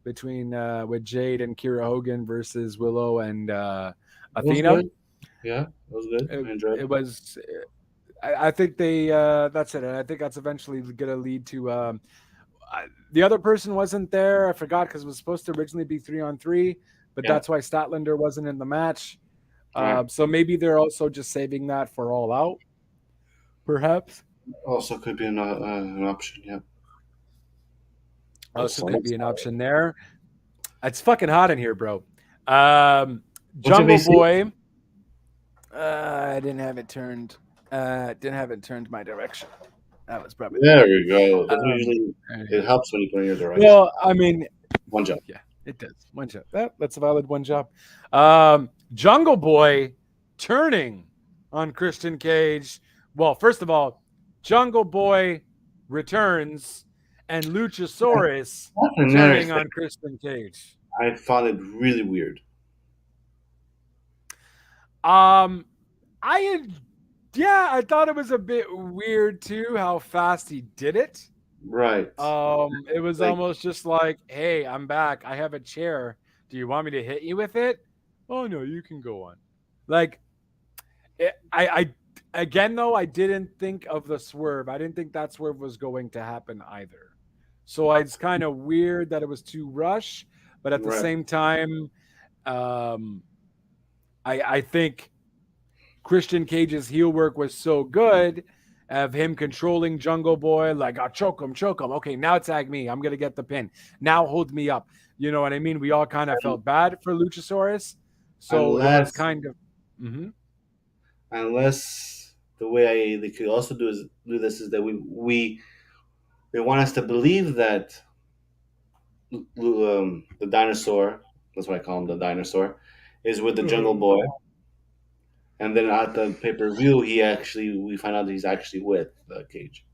between with Jade and Kira Hogan versus Willow and It was Athena. good. Yeah, it was good. I enjoyed It it. was. I think they. That's it. And I think that's eventually going to lead to. The other person wasn't there. I forgot because it was supposed to originally be 3-on-3, but Yeah. that's why Statlander wasn't in the match. Right. So maybe they're also just saving that for All Out, perhaps. Also could be an option. Yeah. Also could be an option there. It's fucking hot in here, bro. What's your Jungle AC? Boy. I didn't have it turned. Didn't have it turned my direction. That was probably. There we go. That's Um, usually it helps when you put in your direction. Well, I mean, One job. yeah, it does. One job. That's a valid one job. Jungle Boy turning on Christian Cage. Well, first of all, Jungle Boy returns and Luchasaurus Nothing turning there. on Christian Cage. I found it really weird. I I thought it was a bit weird too how fast he did it. Right. It was Like- almost just like, "Hey, I'm back. I have a chair. Do you want me to hit you with it?" "Oh no, you can go on." Like, I again though, I didn't think of the swerve. I didn't think that swerve was going to happen either. So it's kind of weird that it was too rush, but at the Right. same time, I think Christian Cage's heel work was so good of him controlling Jungle Boy, like, "I'll choke him. Okay, now tag me. I'm gonna get the pin. Now hold me up." You know what I mean? We all kind of felt bad for Luchasaurus, so it was Unless- kind of. Mhm. Unless the way they could also do this is that they want us to believe that the dinosaur, that's what I call him, the dinosaur, is with the Jungle Boy, and then at the pay per view, we find out that he's actually with Cage.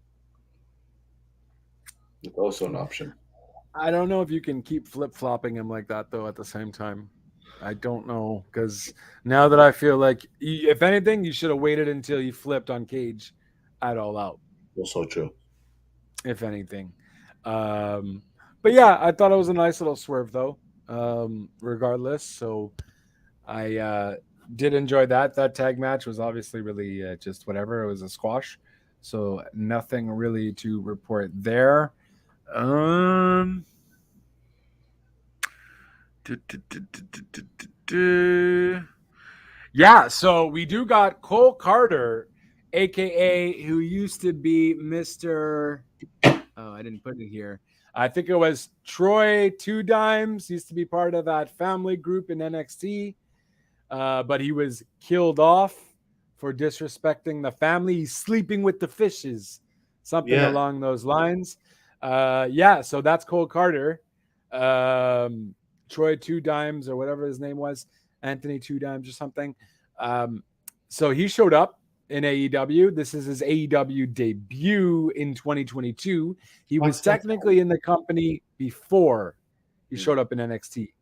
It's also an option. I don't know if you can keep flip flopping him like that though. At the same time, I don't know because now that I feel like, if anything, you should have waited until you flipped on Cage at All Out. Also true. If anything. But yeah, I thought it was a nice little swerve though. Regardless, so I did enjoy that. That tag match was obviously really just whatever. It was a squash, so nothing really to report there. Yeah, so we do got Cole Carter, aka who used to be Mr. Oh, I didn't put it here. I think it was Troy Two Dimes. Used to be part of that family group in NXT, but he was killed off for disrespecting the family. He's sleeping with the fishes, something Yeah. along those lines. Yeah, so that's Cole Carter. Troy Two Dimes or whatever his name was, Anthony Two Dimes or something. So he showed up in AEW. This is his AEW debut in 2022. He was technically in the company before he showed up in NXT.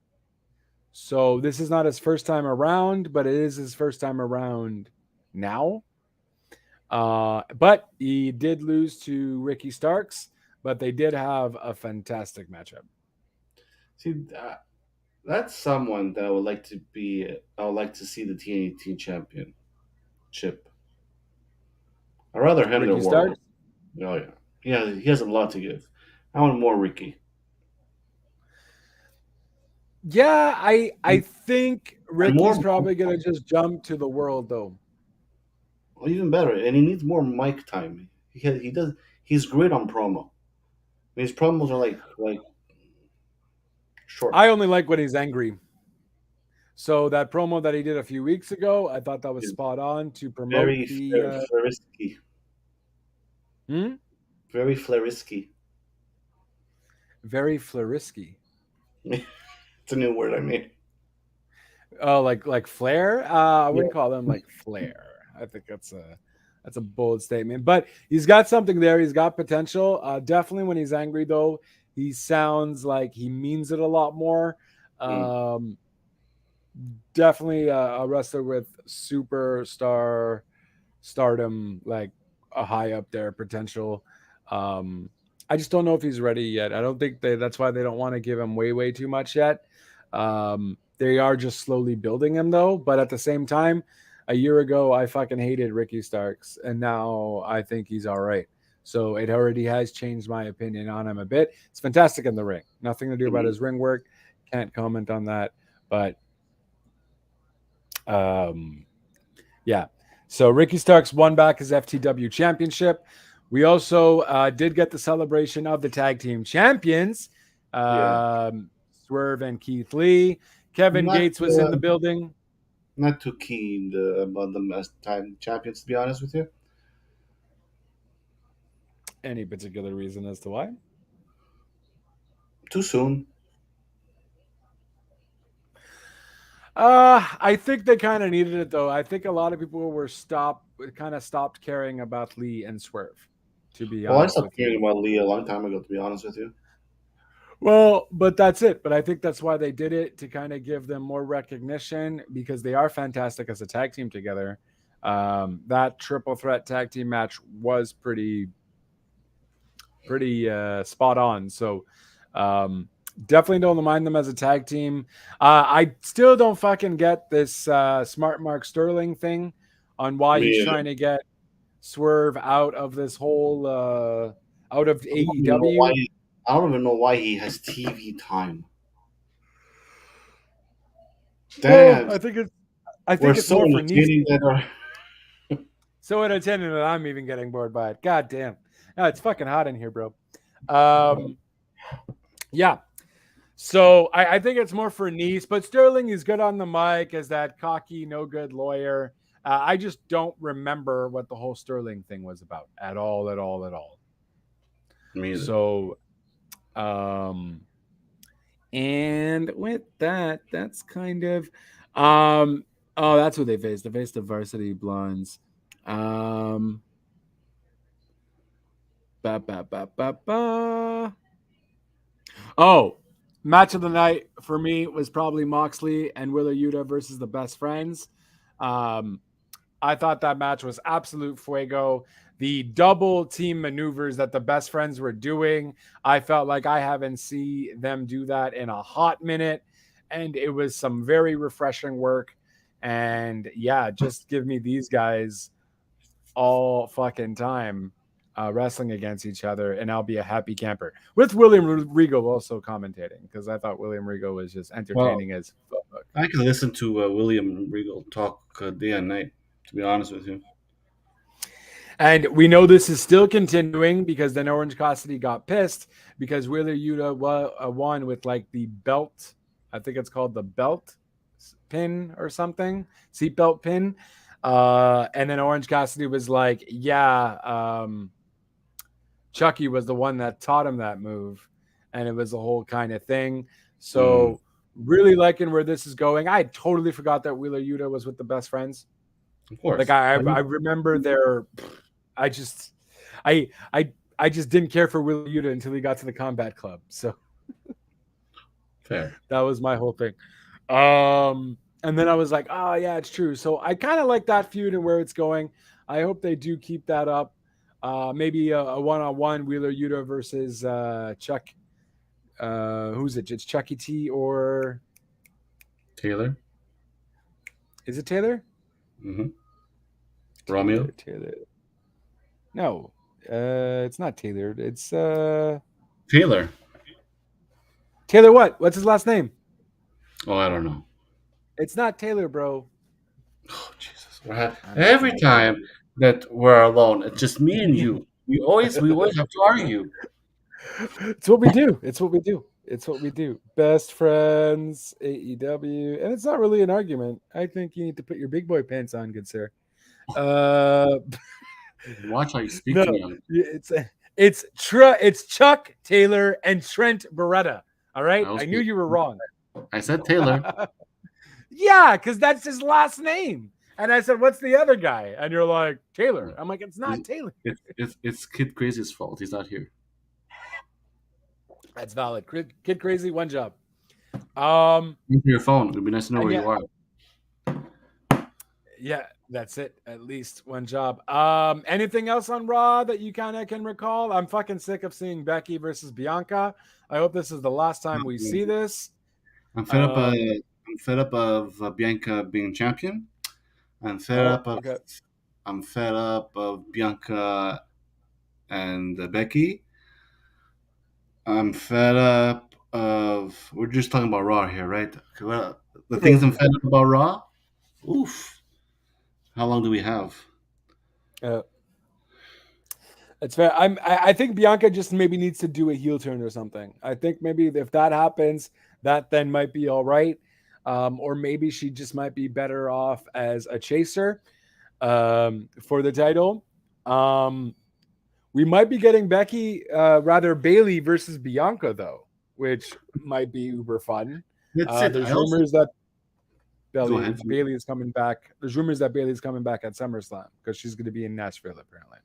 So this is not his first time around, but it is his first time around now. But he did lose to Ricky Starks, but they did have a fantastic matchup. See, that's someone that I would like to be. I would like to see the TNT championship. I'd rather him than Ricky Warlock. Starks? Oh yeah, yeah. He has a lot to give. I want more Ricky. Yeah, I think Ricky's more- probably gonna just jump to the world though. Well, even better, and he needs more mic time. He does. He's great on promo. His promos are like short. I only like when he's angry. So that promo that he did a few weeks ago, I thought that was Is spot on to promote very the. Flarisky. Hmm? Very Flarisky. Very Fleurisky. It's a new word I made. Oh, like Flair? I Yeah. wouldn't call him like Flair. I think that's a bold statement. But he's got something there. He's got potential. Definitely when he's angry though, he sounds like he means it a lot more. Mm. Um, definitely a wrestler with superstar stardom, like a high up there potential. Um, I just don't know if he's ready yet. I don't think that's why they don't want to give him way too much yet. They are just slowly building him though, but at the same time, a year ago I fucking hated Ricky Starks, and now I think he's all right. So it already has changed my opinion on him a bit. It's fantastic in the ring. Nothing to do about Mhm. his ring work. Can't comment on that. But um, yeah. So Ricky Starks won back his FTW championship. We also did get the celebration of the tag team champions, Yeah. Swerve and Keith Lee. Kevin Not Gates was in the building. not too keen about them as time champions, to be honest with you. Any particular reason as to why? Too soon. I think they kind of needed it though. I think a lot of people were stopped caring about Lee and Swerve. To be Well, I honest stopped with caring you. about Lee a long time ago, to be honest with you. Well, but that's it. But I think that's why they did it, to kind of give them more recognition, because they are fantastic as a tag team together. That triple threat tag team match was pretty spot on. So definitely don't mind them as a tag team. I still don't fucking get this Smart Mark Sterling thing on why he's Me, trying to get Swerve out of this whole out of I don't even know why. AEW. I don't even know why he has TV time. Well, Damn, I we're think it's so more for niche. entertaining that our So entertaining that I'm even getting bored by it. God damn. No, it's fucking hot in here, bro. Um, yeah. So I think it's more for Nice, but Sterling is good on the mic as that cocky, no good lawyer. I just don't remember what the whole Sterling thing was about at all, at all, at all. me either. So, and with that, that's kind of, oh, that's who they faced. They faced the Varsity Blondes. Um, ba, ba, ba, ba, ba. Oh, match of the night for me was probably Moxley and Willer Yuta versus the Best Friends. Um, I thought that match was absolute fuego. The double team maneuvers that the Best Friends were doing, I felt like I haven't seen them do that in a hot minute. And it was some very refreshing work. And yeah, just give me these guys all fucking time wrestling against each other, and I'll be a happy camper. With William Regal also commentating, because I thought William Regal was just Well, entertaining as fuck. I can listen to William Regal talk day and night. To be honest with you, And we know this is still continuing because then Orange Cassidy got pissed because Wheeler Yuta won with like the belt. I think it's called the belt pin or something, seatbelt pin. And then Orange Cassidy was like, yeah, Chucky was the one that taught him that move. And it was a whole kind of thing. mm, So really liking where this is going. I totally forgot that Wheeler Yuta was with the Best Friends. of Like course. I remember their I just I I I just didn't care for Will Yuta until he got to the Combat Club. So Fair. that was my whole thing. And then I was like, oh yeah, it's true. So I kind of like that feud and where it's going. I hope they do keep that up. Maybe a one-on-one Wheeler Yuta versus Chuck. Who's it? It's Chucky T or Taylor. is it Taylor? Mm-hmm. Romeo. Taylor. No, it's not Taylor. It's Taylor. Taylor. What's his last name? Oh, I don't know. It's not Taylor, bro. Oh, Jesus. I'm Every sorry. time that we're alone, it's just me and you. We always have to argue. It's what we do. It's what we do. It's what we do. Best friends, AEW, and it's not really an argument. I think you need to put your big boy pants on, good sir. Uh, Watch how you speak no, to me. it's It's Chuck Taylor and Trent Beretta. All right, I knew you were wrong. I said Taylor. Yeah, because that's his last name. And I said, "What's the other guy?" And you're like, "Taylor." I'm like, "It's not Taylor." It's Kid Crazy's fault. He's not here. That's valid. Kid Crazy, one job. Answer your phone. It'd be nice to know where you are. Yeah, that's it. At least one job. Anything else on Raw that you kind of can recall? I'm fucking sick of seeing Becky versus Bianca. I hope this is the last time we see this. I'm fed up. I'm fed up of Bianca being champion. I'm fed up of. Okay. I'm fed up of Bianca and Becky. I'm fed up of. We're just talking about Raw here, right? Okay, well, the things I'm fed up about Raw. Oof. How long do we have? It's fair. I think Bianca just maybe needs to do a heel turn or something. I think maybe if that happens, that then might be all right. Or maybe she just might be better off as a chaser for the title. We might be getting rather Bailey versus Bianca though, which might be uber fun. There's rumors that Bailey is coming back. There's rumors that Bailey's coming back at SummerSlam because she's going to be in Nashville apparently.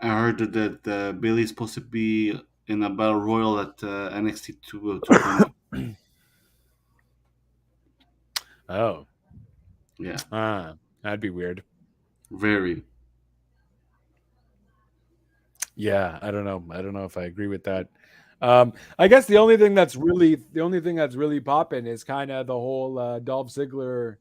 I heard that Bailey's supposed to be in a battle royal at NXT 2.0. Oh, yeah. That'd be weird. Very. Yeah, I don't know. I don't know if I agree with that. I guess the only thing that's really popping is kind of the whole Dolph Ziggler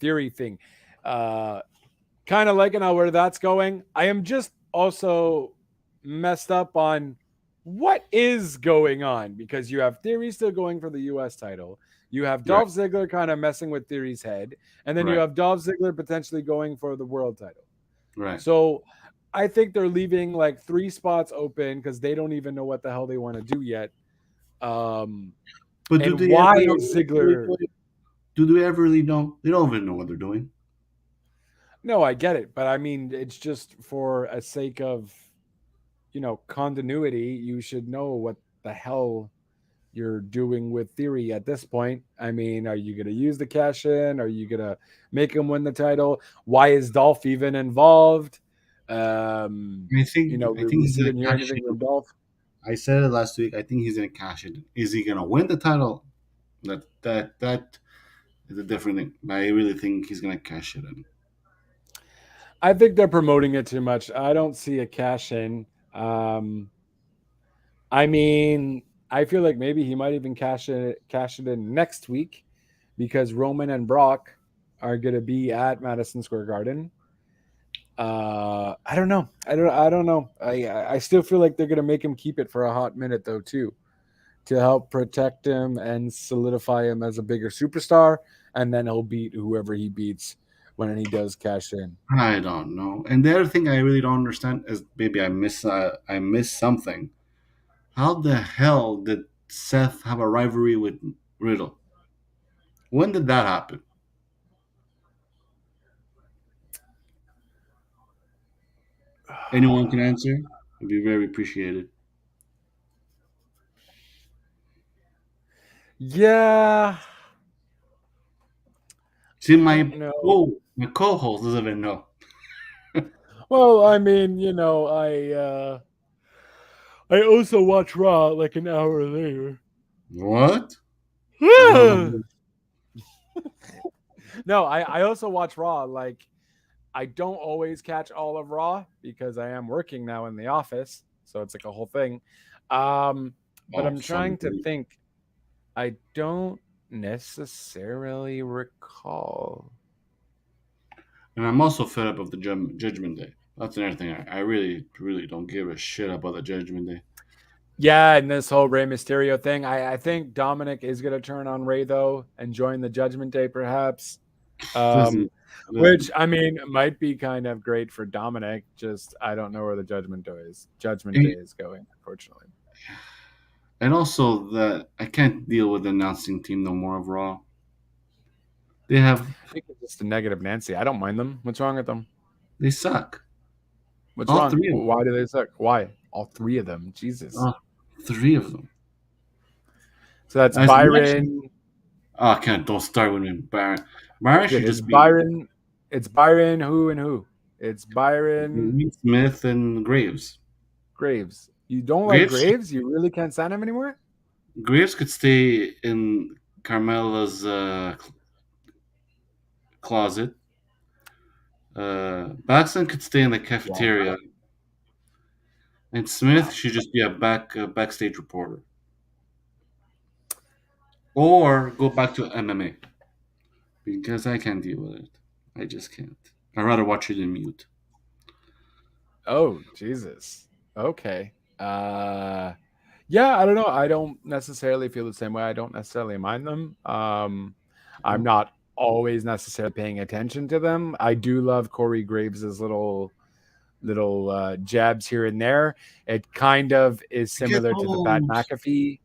theory thing. Kind of liking where that's going. I am just also messed up on what is going on because you have Theory still going for the U.S. title. You have Dolph Ziggler kind of messing with Theory's head, and then you have Dolph Ziggler potentially going for the world title. Right. So I think they're leaving like 3 spots open because they don't even know what the hell they want to do yet. But why is Ziggler? Do they ever really know? They don't even know what they're doing. No, I get it, but I mean, it's just for a sake of, continuity. You should know what the hell you're doing with Theory at this point. I mean, are you going to use the cash in? Are you going to make him win the title? Why is Dolph even involved? I think he's going to cash in. From Dolph? I said it last week. I think he's going to cash in. Is he going to win the title? That is a different thing. I really think he's going to cash it in. I think they're promoting it too much. I don't see a cash in. I mean, I feel like maybe he might even cash it in next week because Roman and Brock are going to be at Madison Square Garden. I don't know. I don't know. I still feel like they're going to make him keep it for a hot minute though too, to help protect him and solidify him as a bigger superstar, and then he'll beat whoever he beats when he does cash in. I don't know. And the other thing I really don't understand is maybe I miss something. How the hell did Seth have a rivalry with Riddle? When did that happen? Anyone can answer? It'd be very appreciated. Yeah. See, my co-host doesn't even know. Well, I mean, I also watch Raw like an hour later. What? No, I also watch Raw. Like, I don't always catch all of Raw because I am working now in the office, so it's like a whole thing. But I'm trying to think. I don't necessarily recall. And I'm also fed up of the Judgment Day. That's another thing. I really, really don't give a shit about the Judgment Day. Yeah, and this whole Rey Mysterio thing. I think Dominic is going to turn on Rey, though, and join the Judgment Day, perhaps. Which, I mean, might be kind of great for Dominic. Just, I don't know where the Judgment Day is going, unfortunately. And also, that I can't deal with the announcing team no more of Raw. I think it's just a negative Nancy. I don't mind them. What's wrong with them? They suck. What's All wrong? three of them. Why do they suck? Why? All three of them. Jesus. Three of them. So that's As Byron. Oh, I can't. Don't start with me, Byron. Byron should It's just be Byron. It's Byron. Who and who? It's Byron Smith and Graves. Graves. You don't like Graves, Graves? You really can't sign him anymore? Graves could stay in Carmela's closet. Baxton could stay in the cafeteria, and Smith should just be a backstage reporter, or go back to MMA because I can't deal with it. I just can't. I'd rather watch it in mute. Oh, Jesus. Okay. Yeah, I don't know. I don't necessarily feel the same way. I don't necessarily mind them. I'm not always necessarily paying attention to them. I do love Corey Graves's little jabs here and there. It kind of is similar to the Pat McAfee.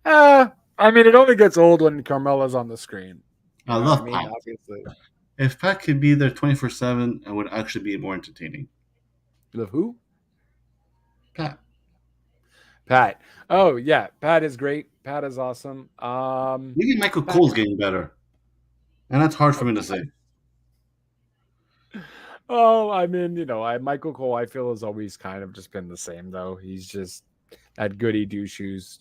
I mean, it only gets old when Carmella's on the screen. I love mean, Pat. obviously. If Pat could be there 24/7, it would actually be more entertaining. You love who? Pat. Pat. Oh yeah, Pat is great. Pat is awesome. Maybe Michael Cole's getting better, and that's hard for me to say. Oh, I mean, Michael Cole, I feel has always kind of just been the same though. He's just that goody two shoes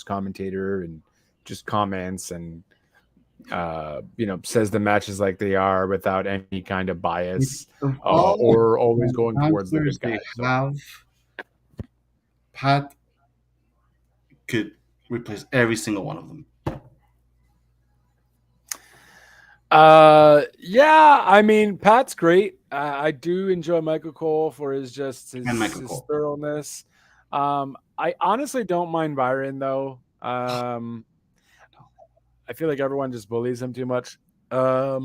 commentator, and just comments and says the matches like they are without any kind of bias, or always going towards the good guy. Have Pat could replace every single one of them. Yeah, I mean, Pat's great. I do enjoy Michael Cole for his thoroughness. I honestly don't mind Byron though. I feel like everyone just bullies him too much. I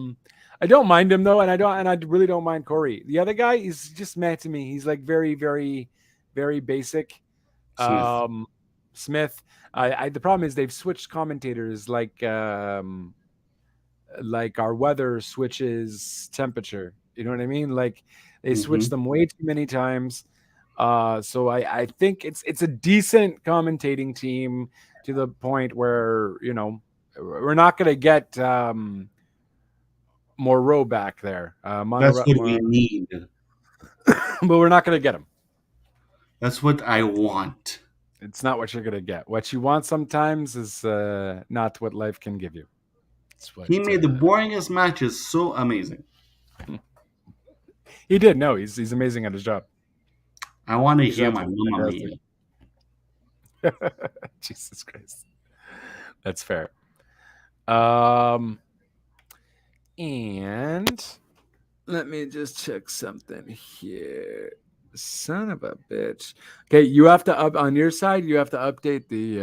don't mind him though, and I really don't mind Corey. The other guy is just mad to me. He's like very, very, very basic. Smith. The problem is they've switched commentators like our weather switches temperature. You know what I mean? Like they switch them way too many times. So I think it's a decent commentating team to the point where we're not going to get Moreau back there. That's what we need. But we're not going to get him. That's what I want. It's not what you're going to get. What you want sometimes is not what life can give you. He made the boringest matches so amazing. He did. No, he's amazing at his job. I want to hear my Mamma Mia. Jesus Christ. That's fair. And let me just check something here. Son of a bitch. Okay, you have to on your side, you have to update the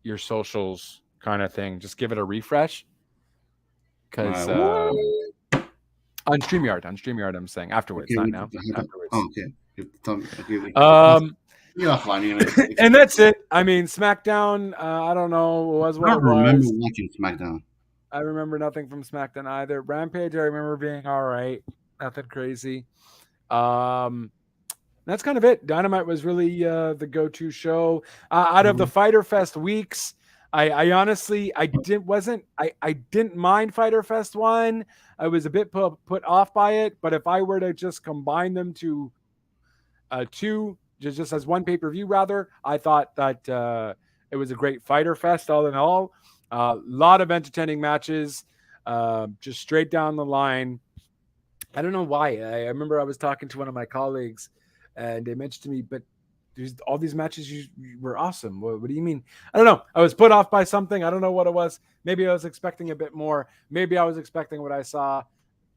your socials kind of thing. Just give it a refresh. Because on StreamYard, I'm saying afterwards, not now. Afterwards. Oh, okay. And that's it. I mean, SmackDown. I don't know. Was what I don't remember watching SmackDown. I remember nothing from SmackDown either. Rampage, I remember being all right. Nothing crazy. That's kind of it. Dynamite was really the go-to show. Out of the Fyter Fest weeks, I honestly didn't mind Fyter Fest 1. I was a bit put off by it, but if I were to just combine them to two, just as one pay-per-view rather, I thought that it was a great Fyter Fest all in all. A lot of entertaining matches, just straight down the line. I don't know why. I remember I was talking to one of my colleagues, and they mentioned to me, but all these matches you were awesome. What do you mean? I don't know. I was put off by something. I don't know what it was. Maybe I was expecting a bit more. Maybe I was expecting what I saw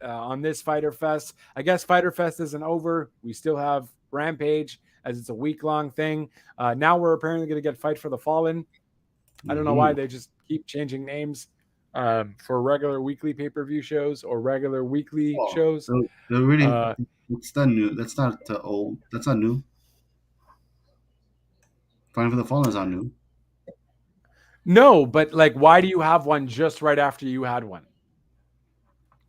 on this Fyter Fest. I guess Fyter Fest isn't over. We still have Rampage, as it's a week-long thing. Now we're apparently going to get Fight for the Fallen. I don't know why they just keep changing names for regular weekly pay-per-view shows or regular weekly shows. They're really, it's not new. That's not old. That's not new. Fight for the Fallen is not new. No, but like, why do you have one just right after you had one?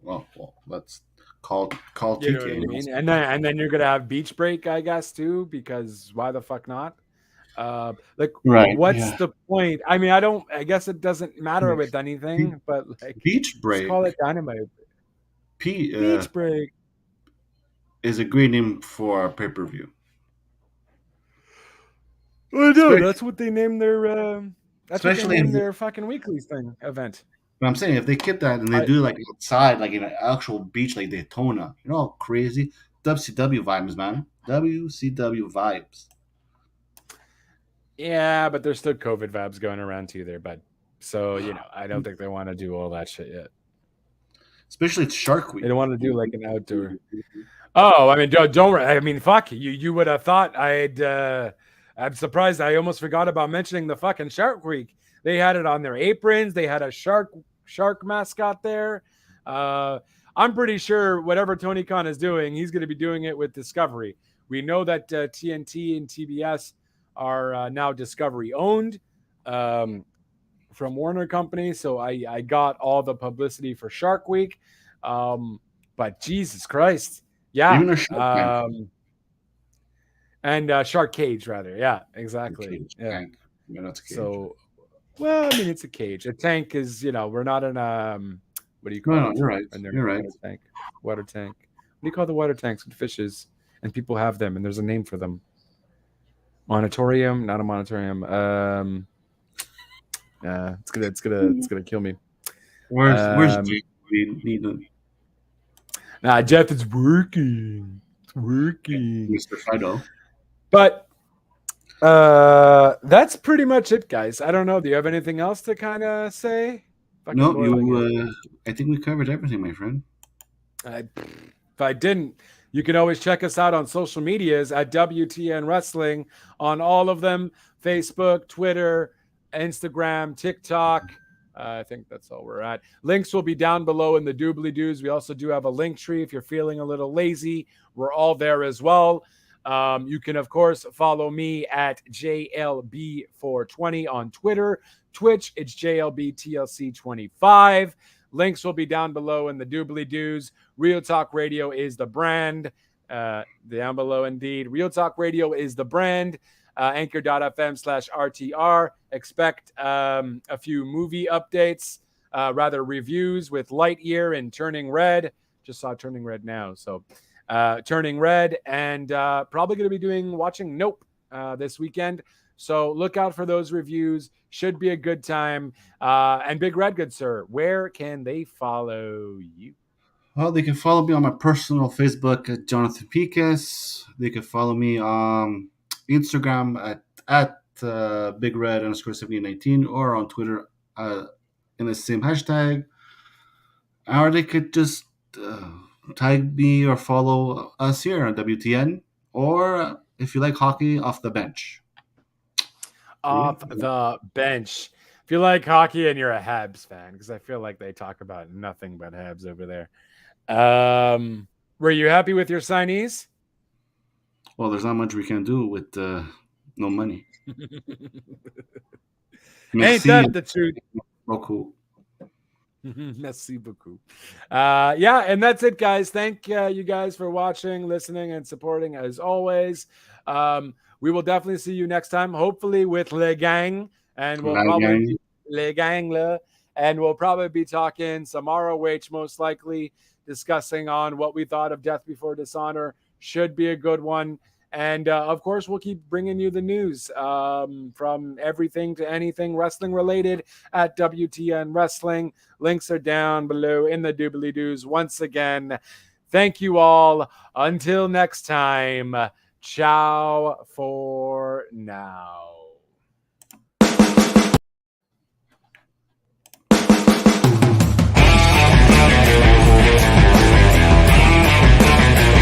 Well, let's call You know what TK. I mean? And then you're gonna have beach break, I guess, too, because why the fuck not? Like, Right. what's Yeah. the point? I mean, I guess it doesn't matter with anything, but like, Beach just break. call it Dynamite. P Beach break. is a great name for a pay-per-view. I know Especially, that's what they named their. That's what they especially named their fucking weekly thing event. but I'm saying if they keep that and they I, do like outside, like in an actual beach like Daytona, you know how crazy WCW vibes, man. WCW vibes. yeah, but there's still COVID vibes going around too there, bud. So I don't think they want to do all that shit yet. Especially it's Shark They Week. don't want to do like an outdoor. Oh, I mean, don't. I mean, fuck you. You would have thought I'd. I'm surprised. I almost forgot about mentioning the fucking Shark Week. They had it on their aprons. They had a shark mascot there. I'm pretty sure whatever Tony Khan is doing, he's going to be doing it with Discovery. We know that TNT and TBS are now Discovery owned from Warner Company. So I got all the publicity for Shark Week. But Jesus Christ. Yeah. Even a Shark Tank. And Shark Cage, rather. Yeah, exactly. Cage, Yeah. tank. Yeah, that's a cage. So, well, I mean, it's a cage. A tank is, we're not in what do you call no, it? you're right. You're right. Water tank. Water tank. What do you call the water tanks with fishes? And people have them, and there's a name for them. Monitorium, not a monitorium. It's gonna kill me. Where's Jake? We need to, Nah, Jeff, it's working. It's working. Mr. Fido. But that's pretty much it, guys. I don't know. Do you have anything else to kind of say? No, you. I think we covered everything, my friend. If I didn't, you can always check us out on social medias at WTN Wrestling on all of them: Facebook, Twitter, Instagram, TikTok. I think that's all we're at. Links will be down below in the doobly doos. We also do have a link tree if you're feeling a little lazy. We're all there as well. You can, of course, follow me at JLB420 on Twitter. Twitch, it's JLBTLC25. Links will be down below in the doobly doos. Real Talk Radio is the brand. Down below, indeed. Real Talk Radio is the brand. Anchor.fm/RTR. Expect a few movie updates, rather reviews with Lightyear and Turning Red. Just saw Turning Red now. So Turning Red, and probably going to be watching Nope this weekend. So look out for those reviews. Should be a good time. And Big Red, good sir, where can they follow you? Well, they can follow me on my personal Facebook at Jonathan Piquez. They can follow me on Instagram at Big Red _7019 or on Twitter in the same hashtag. Or they could just tag me or follow us here on WTN, or if you like hockey, Off the Bench. Off the bench. If you like hockey and you're a Habs fan, because I feel like they talk about nothing but Habs over there. Were you happy with your signees? Well, there's not much we can do with no money. Ain't that the truth? Oh, cool. Merci beaucoup. Yeah, and that's it, guys. Thank you guys for watching, listening, and supporting as always. We will definitely see you next time, hopefully with Le Gang, and we'll probably Le Gang, and we'll probably be talking some ROH, most likely discussing on what we thought of Death Before Dishonor. Should be a good one. And of course, we'll keep bringing you the news from everything to anything wrestling related at WTN Wrestling. Links are down below in the doobly doos. Once again, thank you all. Until next time, ciao for now.